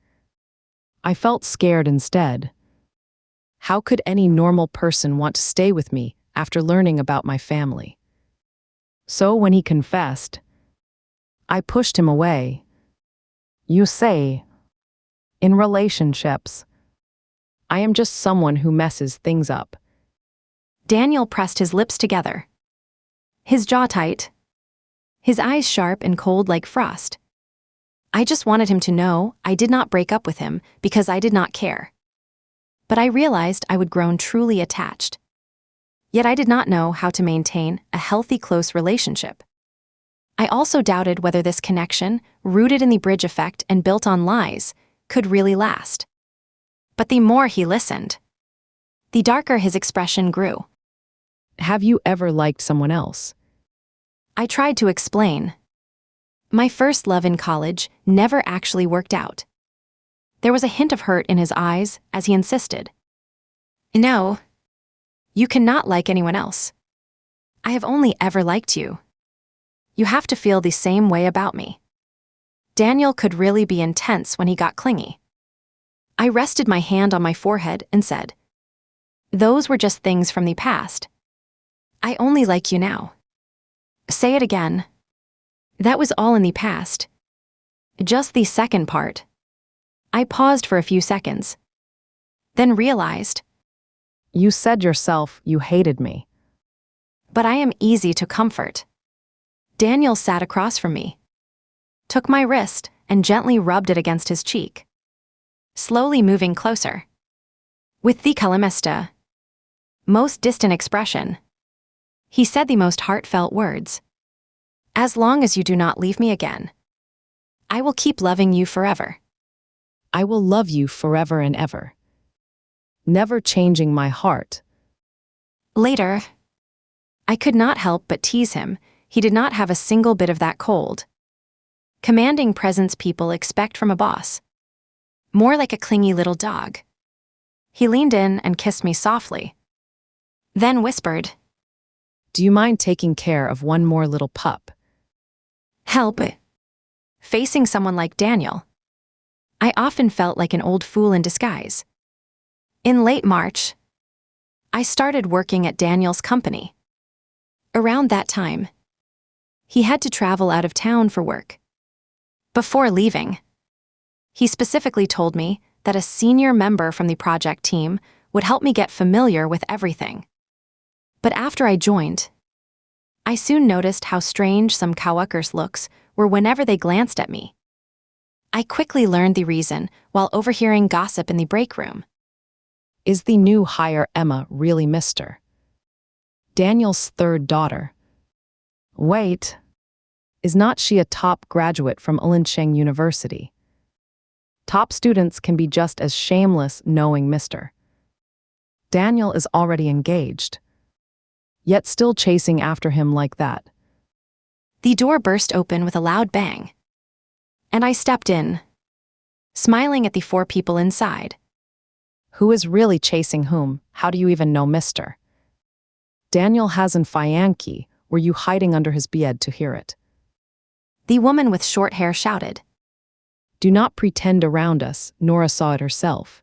I felt scared instead. How could any normal person want to stay with me after learning about my family? So when he confessed, I pushed him away. You say, in relationships, I am just someone who messes things up. Daniel pressed his lips together, his jaw tight, his eyes sharp and cold like frost. I just wanted him to know I did not break up with him because I did not care. But I realized I would grown truly attached. Yet I did not know how to maintain a healthy, close relationship. I also doubted whether this connection, rooted in the bridge effect and built on lies, could really last. But the more he listened, the darker his expression grew. Have you ever liked someone else? I tried to explain. My first love in college never actually worked out. There was a hint of hurt in his eyes as he insisted. No, you cannot like anyone else. I have only ever liked you. You have to feel the same way about me. Daniel could really be intense when he got clingy. I rested my hand on my forehead and said, Those were just things from the past. I only like you now. Say it again. That was all in the past. Just the second part. I paused for a few seconds, then realized. You said yourself you hated me. But I am easy to comfort. Daniel sat across from me, took my wrist and gently rubbed it against his cheek, slowly moving closer. With the calamesta, most distant expression, he said the most heartfelt words. As long as you do not leave me again, I will keep loving you forever. I will love you forever and ever, never changing my heart. Later, I could not help but tease him. He did not have a single bit of that cold, commanding presence people expect from a boss. More like a clingy little dog. He leaned in and kissed me softly. Then whispered, Do you mind taking care of one more little pup? "Help." Facing someone like Daniel, I often felt like an old fool in disguise. In late March, I started working at Daniel's company. Around that time, he had to travel out of town for work. Before leaving, he specifically told me that a senior member from the project team would help me get familiar with everything. But after I joined, I soon noticed how strange some coworkers' looks were whenever they glanced at me. I quickly learned the reason while overhearing gossip in the break room. Is the new hire Emma really Mr. Daniel's third daughter? Wait, is not she a top graduate from Ulancheng University? Top students can be just as shameless knowing Mr. Daniel is already engaged, yet still chasing after him like that. The door burst open with a loud bang, and I stepped in, smiling at the 4 people inside. Who is really chasing whom? How do you even know Mr. Daniel hasn't Fianki? Were you hiding under his bed to hear it? The woman with short hair shouted. Do not pretend around us. Nora saw it herself.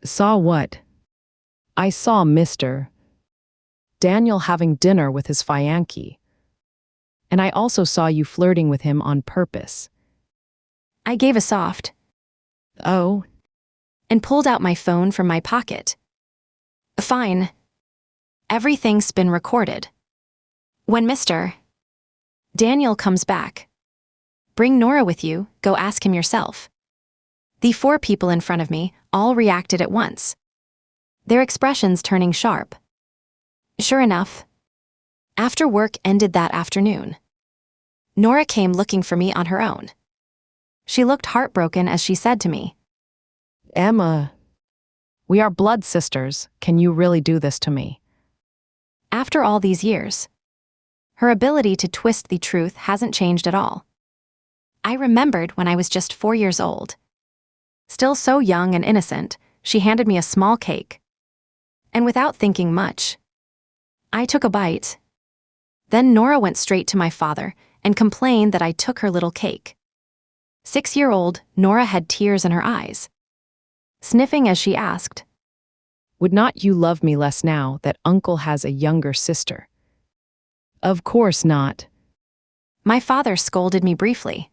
Saw what? I saw Mr. Daniel having dinner with his Fianki. And I also saw you flirting with him on purpose. I gave a soft, Oh, and pulled out my phone from my pocket. Fine. Everything's been recorded. When Mr. Daniel comes back, bring Nora with you, go ask him yourself. The 4 people in front of me all reacted at once, their expressions turning sharp. Sure enough, after work ended that afternoon, Nora came looking for me on her own. She looked heartbroken as she said to me, Emma, we are blood sisters. Can you really do this to me? after all these years, her ability to twist the truth hasn't changed at all. I remembered when I was just 4 years old. Still so young and innocent, she handed me a small cake. And without thinking much, I took a bite. Then Nora went straight to my father and complained that I took her little cake. 6-year-old Nora had tears in her eyes, sniffing as she asked, Would not you love me less now that uncle has a younger sister? Of course not. My father scolded me briefly,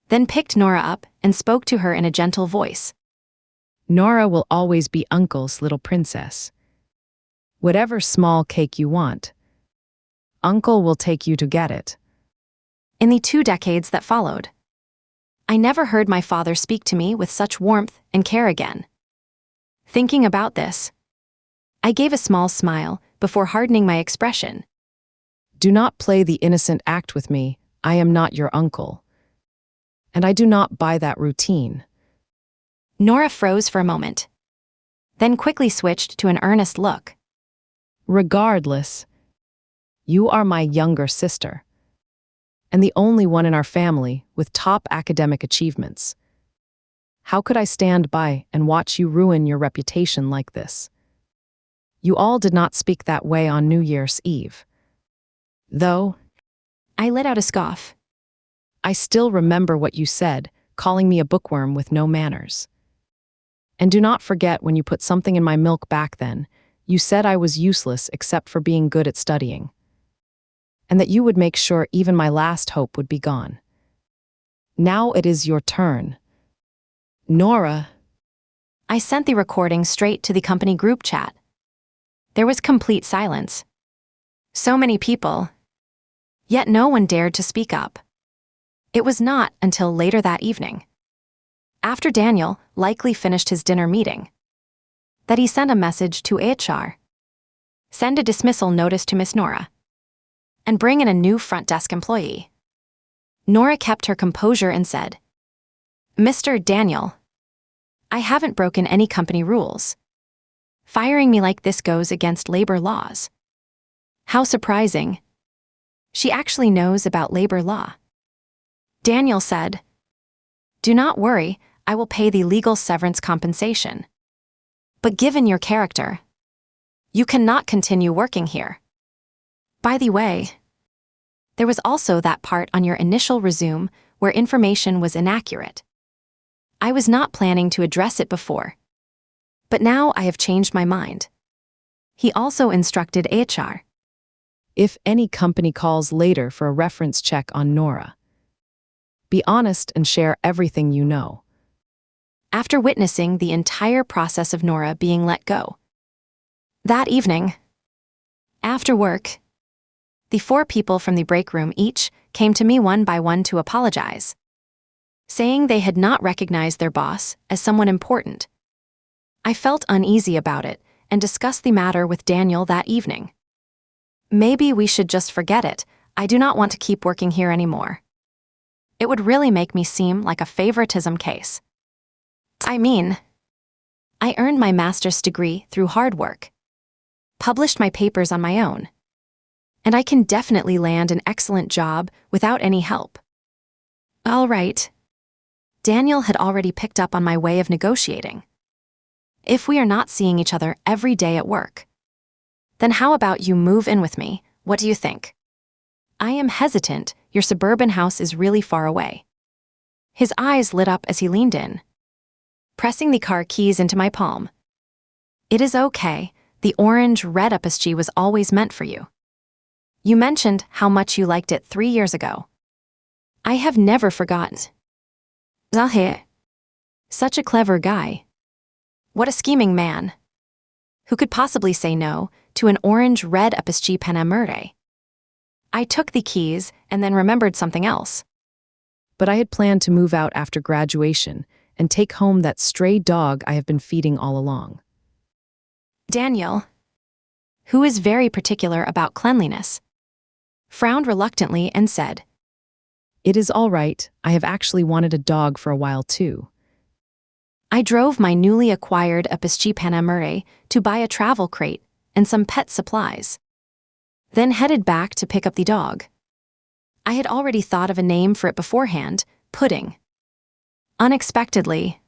then picked Nora up and spoke to her in a gentle voice. Nora will always be uncle's little princess. Whatever small cake you want, uncle will take you to get it. In the 2 decades that followed, I never heard my father speak to me with such warmth and care again. Thinking about this, I gave a small smile before hardening my expression. Do not play the innocent act with me. I am not your uncle. And I do not buy that routine. Nora froze for a moment, then quickly switched to an earnest look. Regardless, you are my younger sister, and the only one in our family with top academic achievements. How could I stand by and watch you ruin your reputation like this? You all did not speak that way on New Year's Eve. Though, I let out a scoff. I still remember what you said, calling me a bookworm with no manners. And do not forget when you put something in my milk back then, you said I was useless except for being good at studying. And that you would make sure even my last hope would be gone. Now it is your turn. Nora. I sent the recording straight to the company group chat. There was complete silence. So many people, yet no one dared to speak up. It was not until later that evening, after Daniel likely finished his dinner meeting, that he sent a message to HR. Send a dismissal notice to Miss Nora, and bring in a new front desk employee. Nora kept her composure and said, Mr. Daniel, I haven't broken any company rules. Firing me like this goes against labor laws. How surprising. She actually knows about labor law. Daniel said, Do not worry, I will pay the legal severance compensation. But given your character, you cannot continue working here. By the way, there was also that part on your initial resume where information was inaccurate. I was not planning to address it before, but now I have changed my mind. He also instructed HR. If any company calls later for a reference check on Nora, be honest and share everything you know. After witnessing the entire process of Nora being let go. That evening, after work, the 4 people from the break room each came to me one by one to apologize, saying they had not recognized their boss as someone important. I felt uneasy about it and discussed the matter with Daniel that evening. Maybe we should just forget it. I do not want to keep working here anymore. It would really make me seem like a favoritism case. I mean, I earned my master's degree through hard work, published my papers on my own, and I can definitely land an excellent job without any help. All right. Daniel had already picked up on my way of negotiating. If we are not seeing each other every day at work, then how about you move in with me? What do you think? I am hesitant. Your suburban house is really far away. His eyes lit up as he leaned in, pressing the car keys into my palm. It is okay. The orange red apostille was always meant for you. You mentioned how much you liked it 3 years ago. I have never forgotten. Zahir. Such a clever guy. What a scheming man. Who could possibly say no to an orange red apostille Panamere? I took the keys and then remembered something else. But I had planned to move out after graduation and take home that stray dog I have been feeding all along. Daniel, who is very particular about cleanliness, frowned reluctantly and said, It is all right. I have actually wanted a dog for a while too. I drove my newly acquired apostille Panamere to buy a travel crate and some pet supplies, then headed back to pick up the dog. I had already thought of a name for it beforehand, Pudding. Unexpectedly,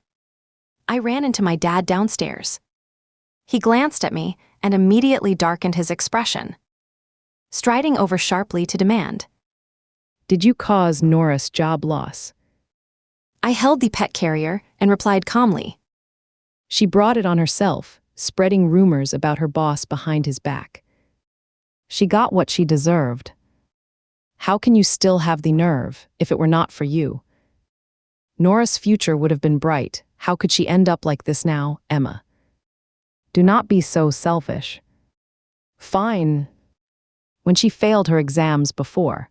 I ran into my dad downstairs. He glanced at me and immediately darkened his expression, striding over sharply to demand, Did you cause Nora's job loss? I held the pet carrier and replied calmly, She brought it on herself, spreading rumors about her boss behind his back. She got what she deserved. How can you still have the nerve if it were not for you? Nora's future would have been bright. How could she end up like this now, Emma? Do not be so selfish. Fine. When she failed her exams before,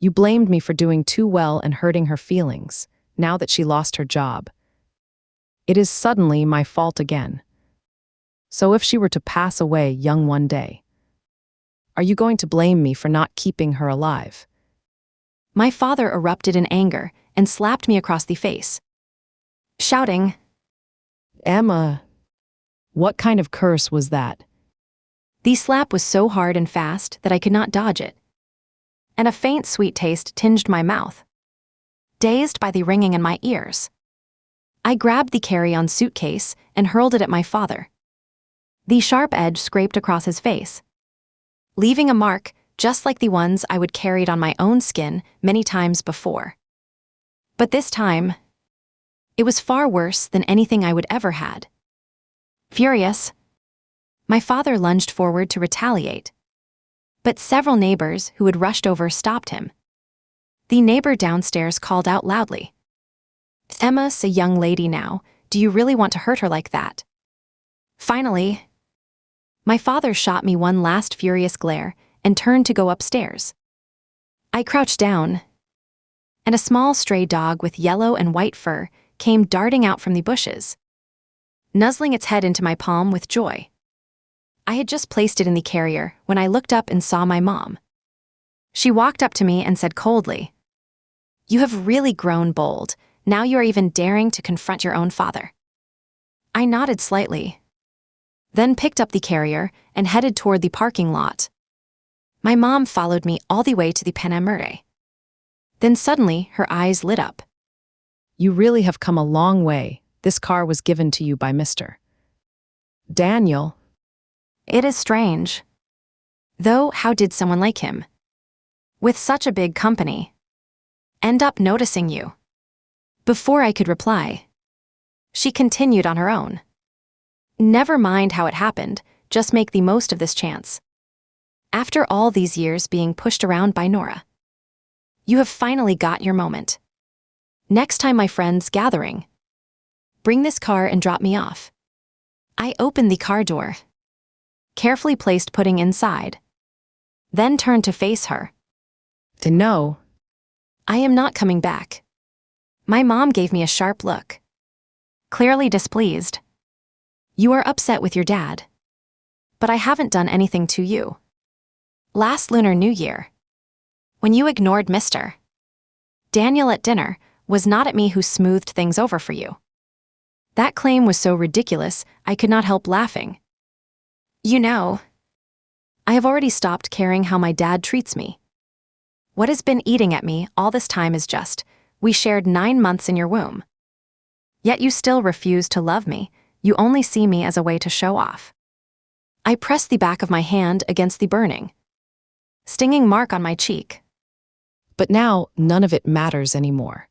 you blamed me for doing too well and hurting her feelings, now that she lost her job. It is suddenly my fault again. So if she were to pass away young one day, are you going to blame me for not keeping her alive? My father erupted in anger and slapped me across the face, shouting, Emma, what kind of curse was that? The slap was so hard and fast that I could not dodge it, and a faint sweet taste tinged my mouth. Dazed by the ringing in my ears, I grabbed the carry-on suitcase and hurled it at my father. The sharp edge scraped across his face, leaving a mark just like the ones I would carried on my own skin many times before. But this time, it was far worse than anything I would ever had. Furious, my father lunged forward to retaliate, but several neighbors who had rushed over stopped him. The neighbor downstairs called out loudly, Emma's a young lady now. Do you really want to hurt her like that? Finally, my father shot me one last furious glare and turned to go upstairs. I crouched down, and a small stray dog with yellow and white fur came darting out from the bushes, nuzzling its head into my palm with joy. I had just placed it in the carrier when I looked up and saw my mom. She walked up to me and said coldly, You have really grown bold. Now you are even daring to confront your own father. I nodded slightly, then picked up the carrier and headed toward the parking lot. My mom followed me all the way to the Panamere. Then suddenly her eyes lit up. You really have come a long way. This car was given to you by Mr. Daniel, It is strange. Though, how did someone like him, with such a big company, end up noticing you? Before I could reply, she continued on her own. Never mind how it happened, just make the most of this chance. After all these years being pushed around by Nora, you have finally got your moment. Next time my friend's gathering, bring this car and drop me off. I opened the car door, carefully placed Pudding inside, then turned to face her. No. I am not coming back. My mom gave me a sharp look, clearly displeased. You are upset with your dad, but I haven't done anything to you. Last Lunar New Year, when you ignored Mr. Daniel at dinner, was not at me who smoothed things over for you. That claim was so ridiculous, I could not help laughing. You know, I have already stopped caring how my dad treats me. What has been eating at me all this time is just, we shared 9 months in your womb. Yet you still refuse to love me, you only see me as a way to show off. I pressed the back of my hand against the burning, stinging mark on my cheek. But now, none of it matters anymore.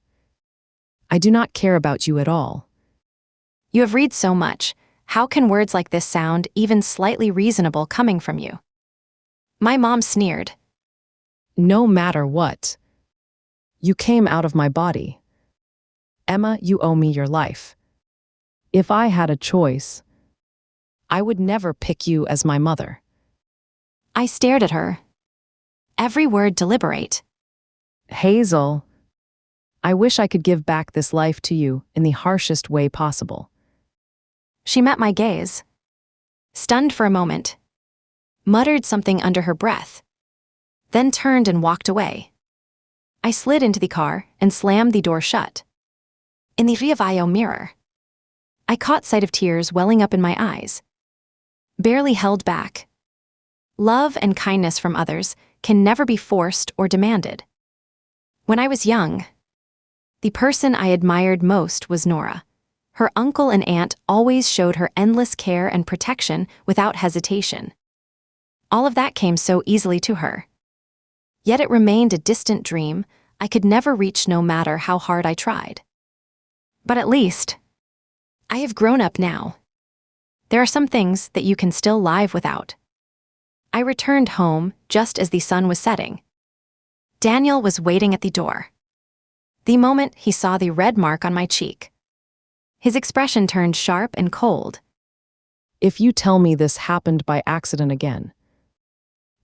I do not care about you at all. You have read so much, how can words like this sound even slightly reasonable coming from you? My mom sneered. No matter what. You came out of my body. Emma, you owe me your life. If I had a choice, I would never pick you as my mother. I stared at her, every word deliberate. Hazel, I wish I could give back this life to you in the harshest way possible. She met my gaze, stunned for a moment, muttered something under her breath, then turned and walked away. I slid into the car and slammed the door shut. In the rearview mirror, I caught sight of tears welling up in my eyes, barely held back. Love and kindness from others can never be forced or demanded. When I was young, the person I admired most was Nora. Her uncle and aunt always showed her endless care and protection without hesitation. All of that came so easily to her. Yet it remained a distant dream I could never reach no matter how hard I tried. But at least, I have grown up now. There are some things that you can still live without. I returned home just as the sun was setting. Daniel was waiting at the door. The moment he saw the red mark on my cheek, his expression turned sharp and cold. If you tell me this happened by accident again,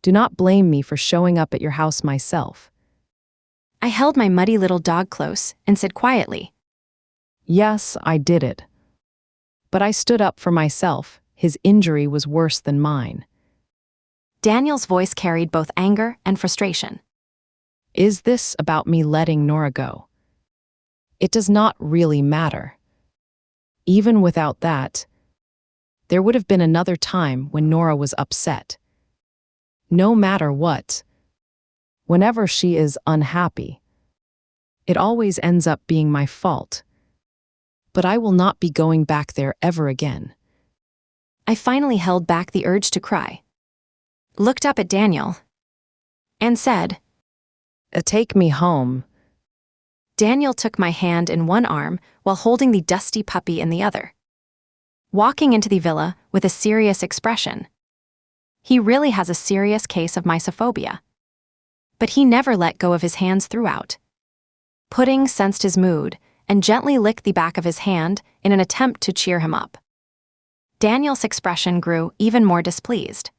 do not blame me for showing up at your house myself. I held my muddy little dog close and said quietly, Yes, I did it. But I stood up for myself. His injury was worse than mine. Daniel's voice carried both anger and frustration. Is this about me letting Nora go? It does not really matter. Even without that, there would have been another time when Nora was upset. No matter what, whenever she is unhappy, it always ends up being my fault. But I will not be going back there ever again. I finally held back the urge to cry, looked up at Daniel, and said, Take me home. Daniel took my hand in one arm while holding the dusty puppy in the other, walking into the villa with a serious expression. He really has a serious case of mysophobia. But he never let go of his hands throughout. Pudding sensed his mood and gently licked the back of his hand in an attempt to cheer him up. Daniel's expression grew even more displeased.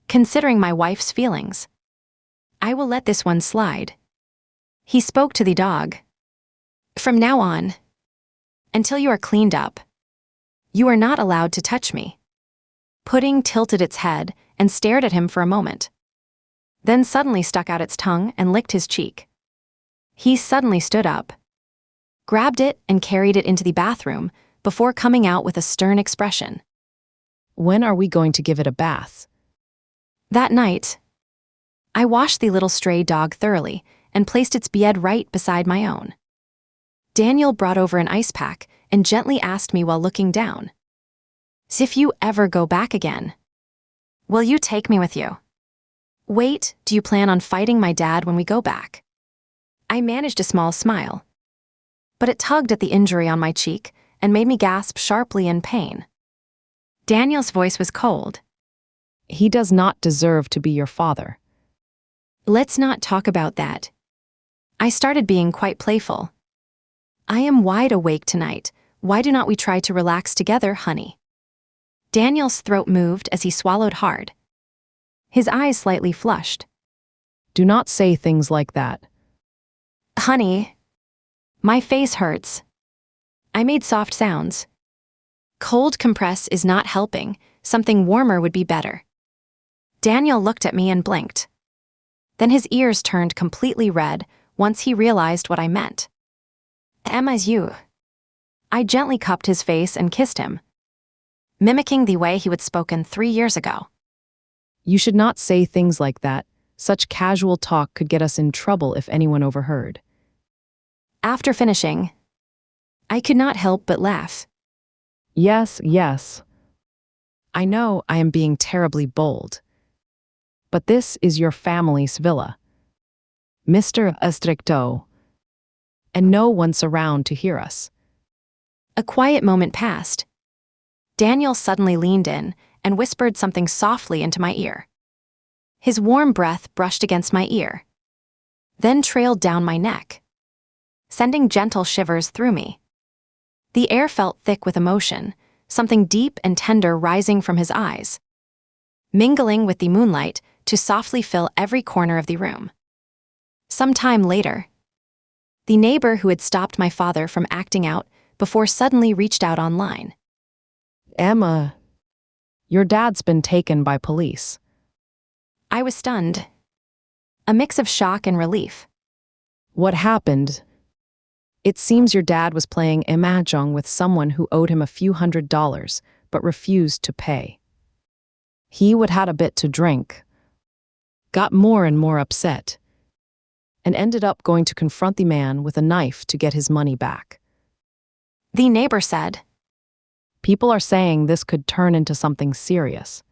Considering my wife's feelings, I will let this one slide. He spoke to the dog. From now on, until you are cleaned up, you are not allowed to touch me. Pudding tilted its head and stared at him for a moment, then suddenly stuck out its tongue and licked his cheek. He suddenly stood up, grabbed it and carried it into the bathroom before coming out with a stern expression. When are we going to give it a bath? That night, I washed the little stray dog thoroughly and placed its bed right beside my own. Daniel brought over an ice pack and gently asked me while looking down, "So if you ever go back again, will you take me with you? Wait, do you plan on fighting my dad when we go back?" I managed a small smile, but it tugged at the injury on my cheek and made me gasp sharply in pain. Daniel's voice was cold. He does not deserve to be your father. "Let's not talk about that." I started being quite playful. "I am wide awake tonight. Why do not we try to relax together, honey?" Daniel's throat moved as he swallowed hard. His eyes slightly flushed. Do not say things like that. "Honey, my face hurts." I made soft sounds. "Cold compress is not helping. Something warmer would be better." Daniel looked at me and blinked. Then his ears turned completely red once he realized what I meant. "Emma's you." I gently cupped his face and kissed him, mimicking the way he would spoken 3 years ago. You should not say things like that. Such casual talk could get us in trouble if anyone overheard. After finishing, I could not help but laugh. Yes, yes. I know I am being terribly bold. But this is your family's villa. Mr. Estricto. And no one's around to hear us. A quiet moment passed. Daniel suddenly leaned in and whispered something softly into my ear. His warm breath brushed against my ear, then trailed down my neck, sending gentle shivers through me. The air felt thick with emotion, something deep and tender rising from his eyes, mingling with the moonlight to softly fill every corner of the room. Some time later, the neighbor who had stopped my father from acting out before suddenly reached out online. Emma, your dad's been taken by police. I was stunned, a mix of shock and relief. What happened? It seems your dad was playing mahjong with someone who owed him a few $100s but refused to pay. He would had a bit to drink, got more and more upset, and ended up going to confront the man with a knife to get his money back. The neighbor said. People are saying this could turn into something serious.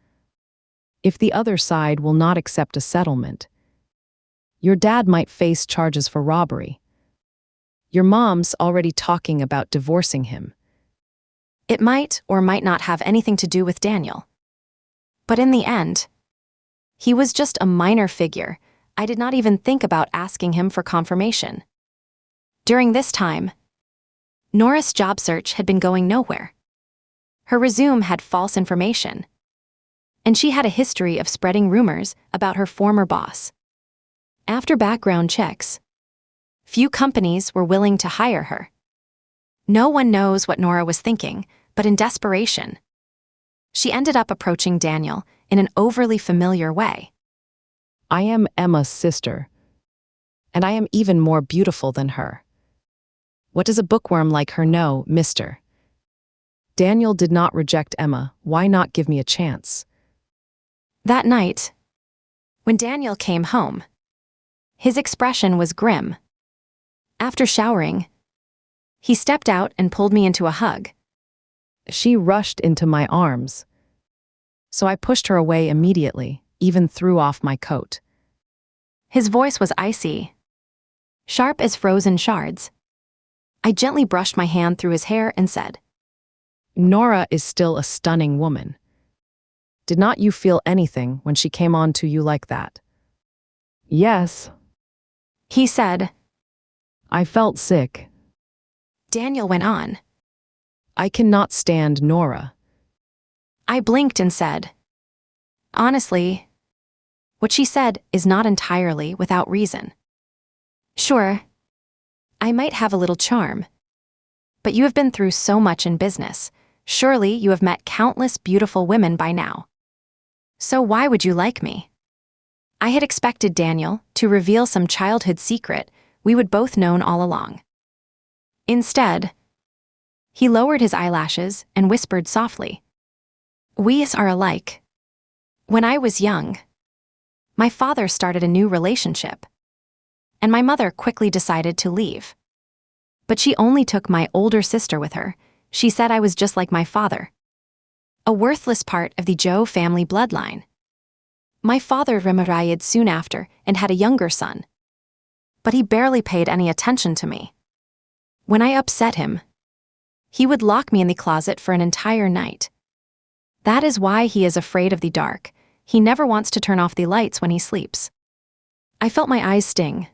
If the other side will not accept a settlement, your dad might face charges for robbery. Your mom's already talking about divorcing him. It might or might not have anything to do with Daniel. But in the end, he was just a minor figure. I did not even think about asking him for confirmation. During this time, Nora's job search had been going nowhere. Her resume had false information, and she had a history of spreading rumors about her former boss. After background checks, few companies were willing to hire her. No one knows what Nora was thinking, but in desperation, she ended up approaching Daniel in an overly familiar way. I am Emma's sister, and I am even more beautiful than her. What does a bookworm like her know, mister? Daniel did not reject Emma. Why not give me a chance? That night, when Daniel came home, his expression was grim. After showering, he stepped out and pulled me into a hug. She rushed into my arms, so I pushed her away immediately, even threw off my coat. His voice was icy, sharp as frozen shards. I gently brushed my hand through his hair and said, Nora is still a stunning woman. Did not you feel anything when she came on to you like that? Yes, he said. I felt sick. Daniel went on. I cannot stand Nora. I blinked and said, honestly, what she said is not entirely without reason. Sure, I might have a little charm, but you have been through so much in business. Surely you have met countless beautiful women by now. So why would you like me? I had expected Daniel to reveal some childhood secret we would both known all along. Instead, he lowered his eyelashes and whispered softly, we are alike. When I was young, my father started a new relationship, and my mother quickly decided to leave. But she only took my older sister with her. She said I was just like my father. a worthless part of the Zhou family bloodline. My father remarried soon after and had a younger son. But he barely paid any attention to me. When I upset him, he would lock me in the closet for an entire night. That is why he is afraid of the dark. He never wants to turn off the lights when he sleeps. I felt my eyes sting,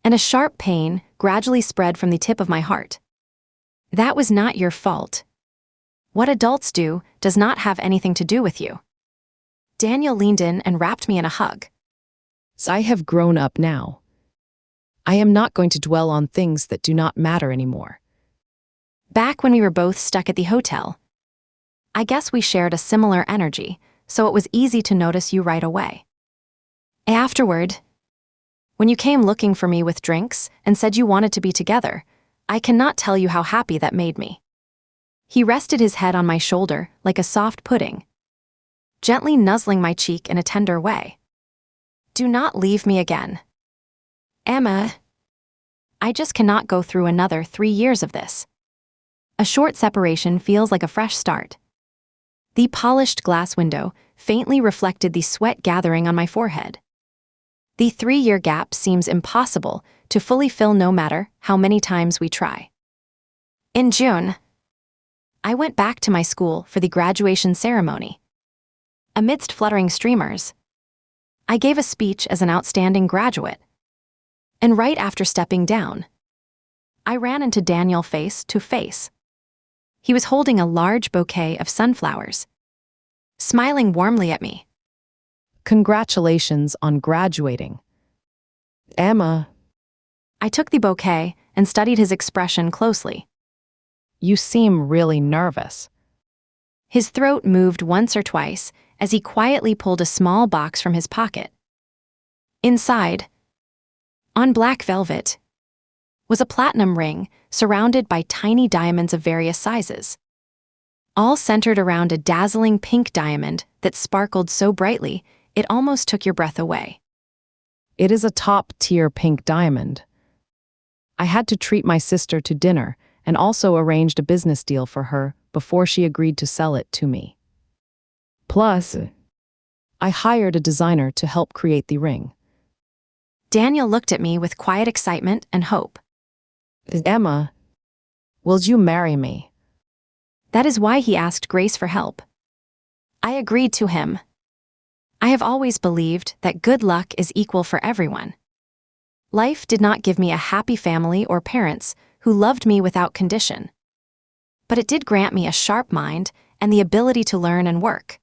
and a sharp pain gradually spread from the tip of my heart. That was not your fault. What adults do does not have anything to do with you. Daniel leaned in and wrapped me in a hug. I have grown up now. I am not going to dwell on things that do not matter anymore. Back when we were both stuck at the hotel, I guess we shared a similar energy, so it was easy to notice you right away. Afterward, when you came looking for me with drinks and said you wanted to be together, I cannot tell you how happy that made me. He rested his head on my shoulder like a soft pudding, gently nuzzling my cheek in a tender way. Do not leave me again. Emma, I just cannot go through another 3 years of this. A short separation feels like a fresh start. The polished glass window faintly reflected the sweat gathering on my forehead. The 3-year gap seems impossible to fully fill no matter how many times we try. In June, I went back to my school for the graduation ceremony. Amidst fluttering streamers, I gave a speech as an outstanding graduate. And right after stepping down, I ran into Daniel face to face. He was holding a large bouquet of sunflowers, smiling warmly at me. Congratulations on graduating. Emma, I took the bouquet and studied his expression closely. you seem really nervous. His throat moved once or twice as he quietly pulled a small box from his pocket. Inside, on black velvet, was a platinum ring surrounded by tiny diamonds of various sizes, all centered around a dazzling pink diamond that sparkled so brightly it almost took your breath away. It is a top-tier pink diamond. I had to treat my sister to dinner and also arranged a business deal for her before she agreed to sell it to me. Plus, I hired a designer to help create the ring. Daniel looked at me with quiet excitement and hope. Emma, will you marry me? That is why he asked Grace for help. I agreed to him. I have always believed that good luck is equal for everyone. Life did not give me a happy family or parents who loved me without condition. But it did grant me a sharp mind and the ability to learn and work,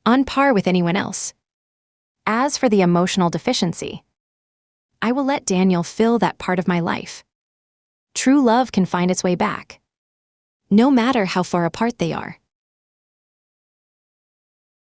on par with anyone else. As for the emotional deficiency, I will let Daniel fill that part of my life. True love can find its way back, no matter how far apart they are.